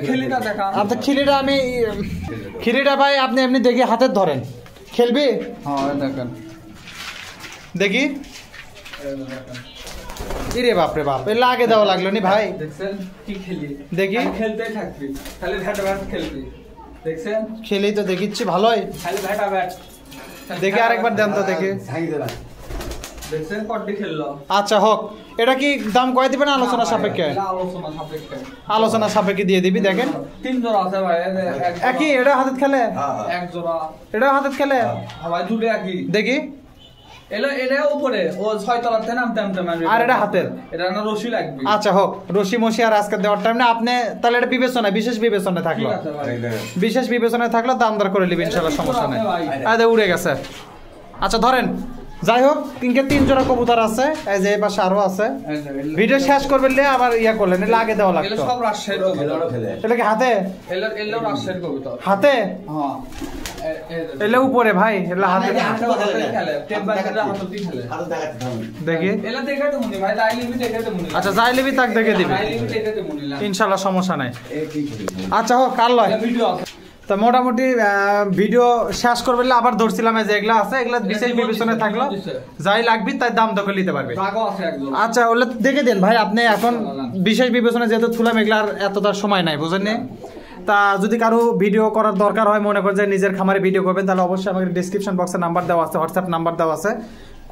Speaker 2: খেলিটা দেখা।
Speaker 1: আপনি খিলিটা ভাই আপনি এমনি দেখি হাতে ধরেন, খেলবি?
Speaker 2: হ্যাঁ দেখেন
Speaker 1: দেখি। ইরে বাপ রে বাপ, এর আগে দেওয়া লাগলো নি ভাই।
Speaker 2: দেখছেন কি খেলি?
Speaker 1: দেখি
Speaker 2: খেলতেই থাকবি, খালি ব্যাট ব্যাট খেলবি। দেখছেন
Speaker 1: খেলেই তো দেখিচ্ছি ভালোই।
Speaker 2: খালি ব্যাট ব্যাট
Speaker 1: দেখি আরেকবার দেন তো দেখি।
Speaker 2: দেখছেন কড্ডি খেললো।
Speaker 1: আচ্ছা হোক, এটা কি দাম কয় দিবেন আলোচনা সাপেক্ষে?
Speaker 2: আলোচনা সাপেক্ষে।
Speaker 1: আলোচনা সাপেক্ষে দিয়ে দিবি। দেখেন
Speaker 2: 3 জোড়া আছে ভাই।
Speaker 1: একই এটা হাতে খেলে,
Speaker 2: এক জোড়া
Speaker 1: এটা হাতে খেলে
Speaker 2: ভাই, দুটো একই।
Speaker 1: দেখি
Speaker 2: এটা উপরে ও 6 তলাতে নামতে মারবে।
Speaker 1: আর এটা হাতের,
Speaker 2: এটা না রশি লাগবে।
Speaker 1: আচ্ছা হোক, রশি মশি আর আজকে দেওয়ার টাইম না। আপনি তাহলে এটা বিবেচনায়, বিশেষ বিবেচনায় থাকলো,
Speaker 2: ঠিক আছে ভাই।
Speaker 1: বিশেষ বিবেচনায় থাকলো দাম দর করে নিবি ইনশাআল্লাহ সমস্যা নেই। আরে উড়ে গেছে। আচ্ছা ধরেন, যাই হোক তিনকে 3 জোড়া কবুতর আছে, এই যে এই পাশে আরো আছে। ভিডিও শেষ করবেন লে আবার ইয়া করলেন, এলে আগে দেওয়া লাগতো।
Speaker 2: এগুলো সব রাজশাহীর কবুতর।
Speaker 1: এটা কি হাতে?
Speaker 2: এগুলো রাজশাহীর কবুতর।
Speaker 1: হাতে?
Speaker 2: হ্যাঁ
Speaker 1: এলে উপরে ভাই, এলে হাতে
Speaker 2: খেলে। টেপ বাজারে হাততি খেলে।
Speaker 1: দেখি।
Speaker 2: এলা দেখাতে মনি ভাই, দাইলিবি দেখাতে মনি।
Speaker 1: আচ্ছা যাই লিবি তাক দেখে দিবি
Speaker 2: দাইলিবি দেখাতে মনি না।
Speaker 1: ইনশাআল্লাহ সমস্যা নাই। আচ্ছা হোক, কাল লয়
Speaker 2: ভিডিও আছে।
Speaker 1: তো মোটামুটি ভিডিও শেষ করবেন আবার ধরছিলাম যে এগুলা আছে, এগুলা বিশেষ বিবেচনায় থাকলো, যাই লাগবে তাই দাম দখল নিতে পারবে।
Speaker 2: রাগও আছে একদম।
Speaker 1: আচ্ছা ওগুলো দেখে দেন ভাই আপনি। এখন বিশেষ বিবেচনায় যেহেতু থুলাম, এগুলার এত তার সময় নাই বুঝেন নি। তা যদি কারো ভিডিও করার দরকার হয়, মনে করেন যে নিজের খামারে ভিডিও করবেন, তাহলে অবশ্যই আমাকে ডিসক্রিপশন বক্সে নাম্বার দেওয়া আছে, হোয়াটসঅ্যাপ নাম্বার দেওয়া আছে।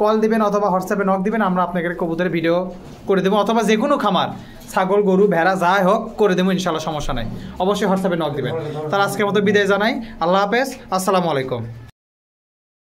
Speaker 1: কল দিবেন অথবা হোয়াটসঅ্যাপে নক দিবেন, আমরা আপনাকে কবুতরের ভিডিও করে দেবো। অথবা যে কোনো খামার, ছাগল গরু ভেড়া যাই হোক করে দেবো ইনশাল্লাহ সমস্যা নাই। অবশ্যই হোয়াটসঅ্যাপে নক দিবেন। তার আজকের মতো বিদায় জানাই। আল্লাহ হাফেজ, আসসালামু আলাইকুম।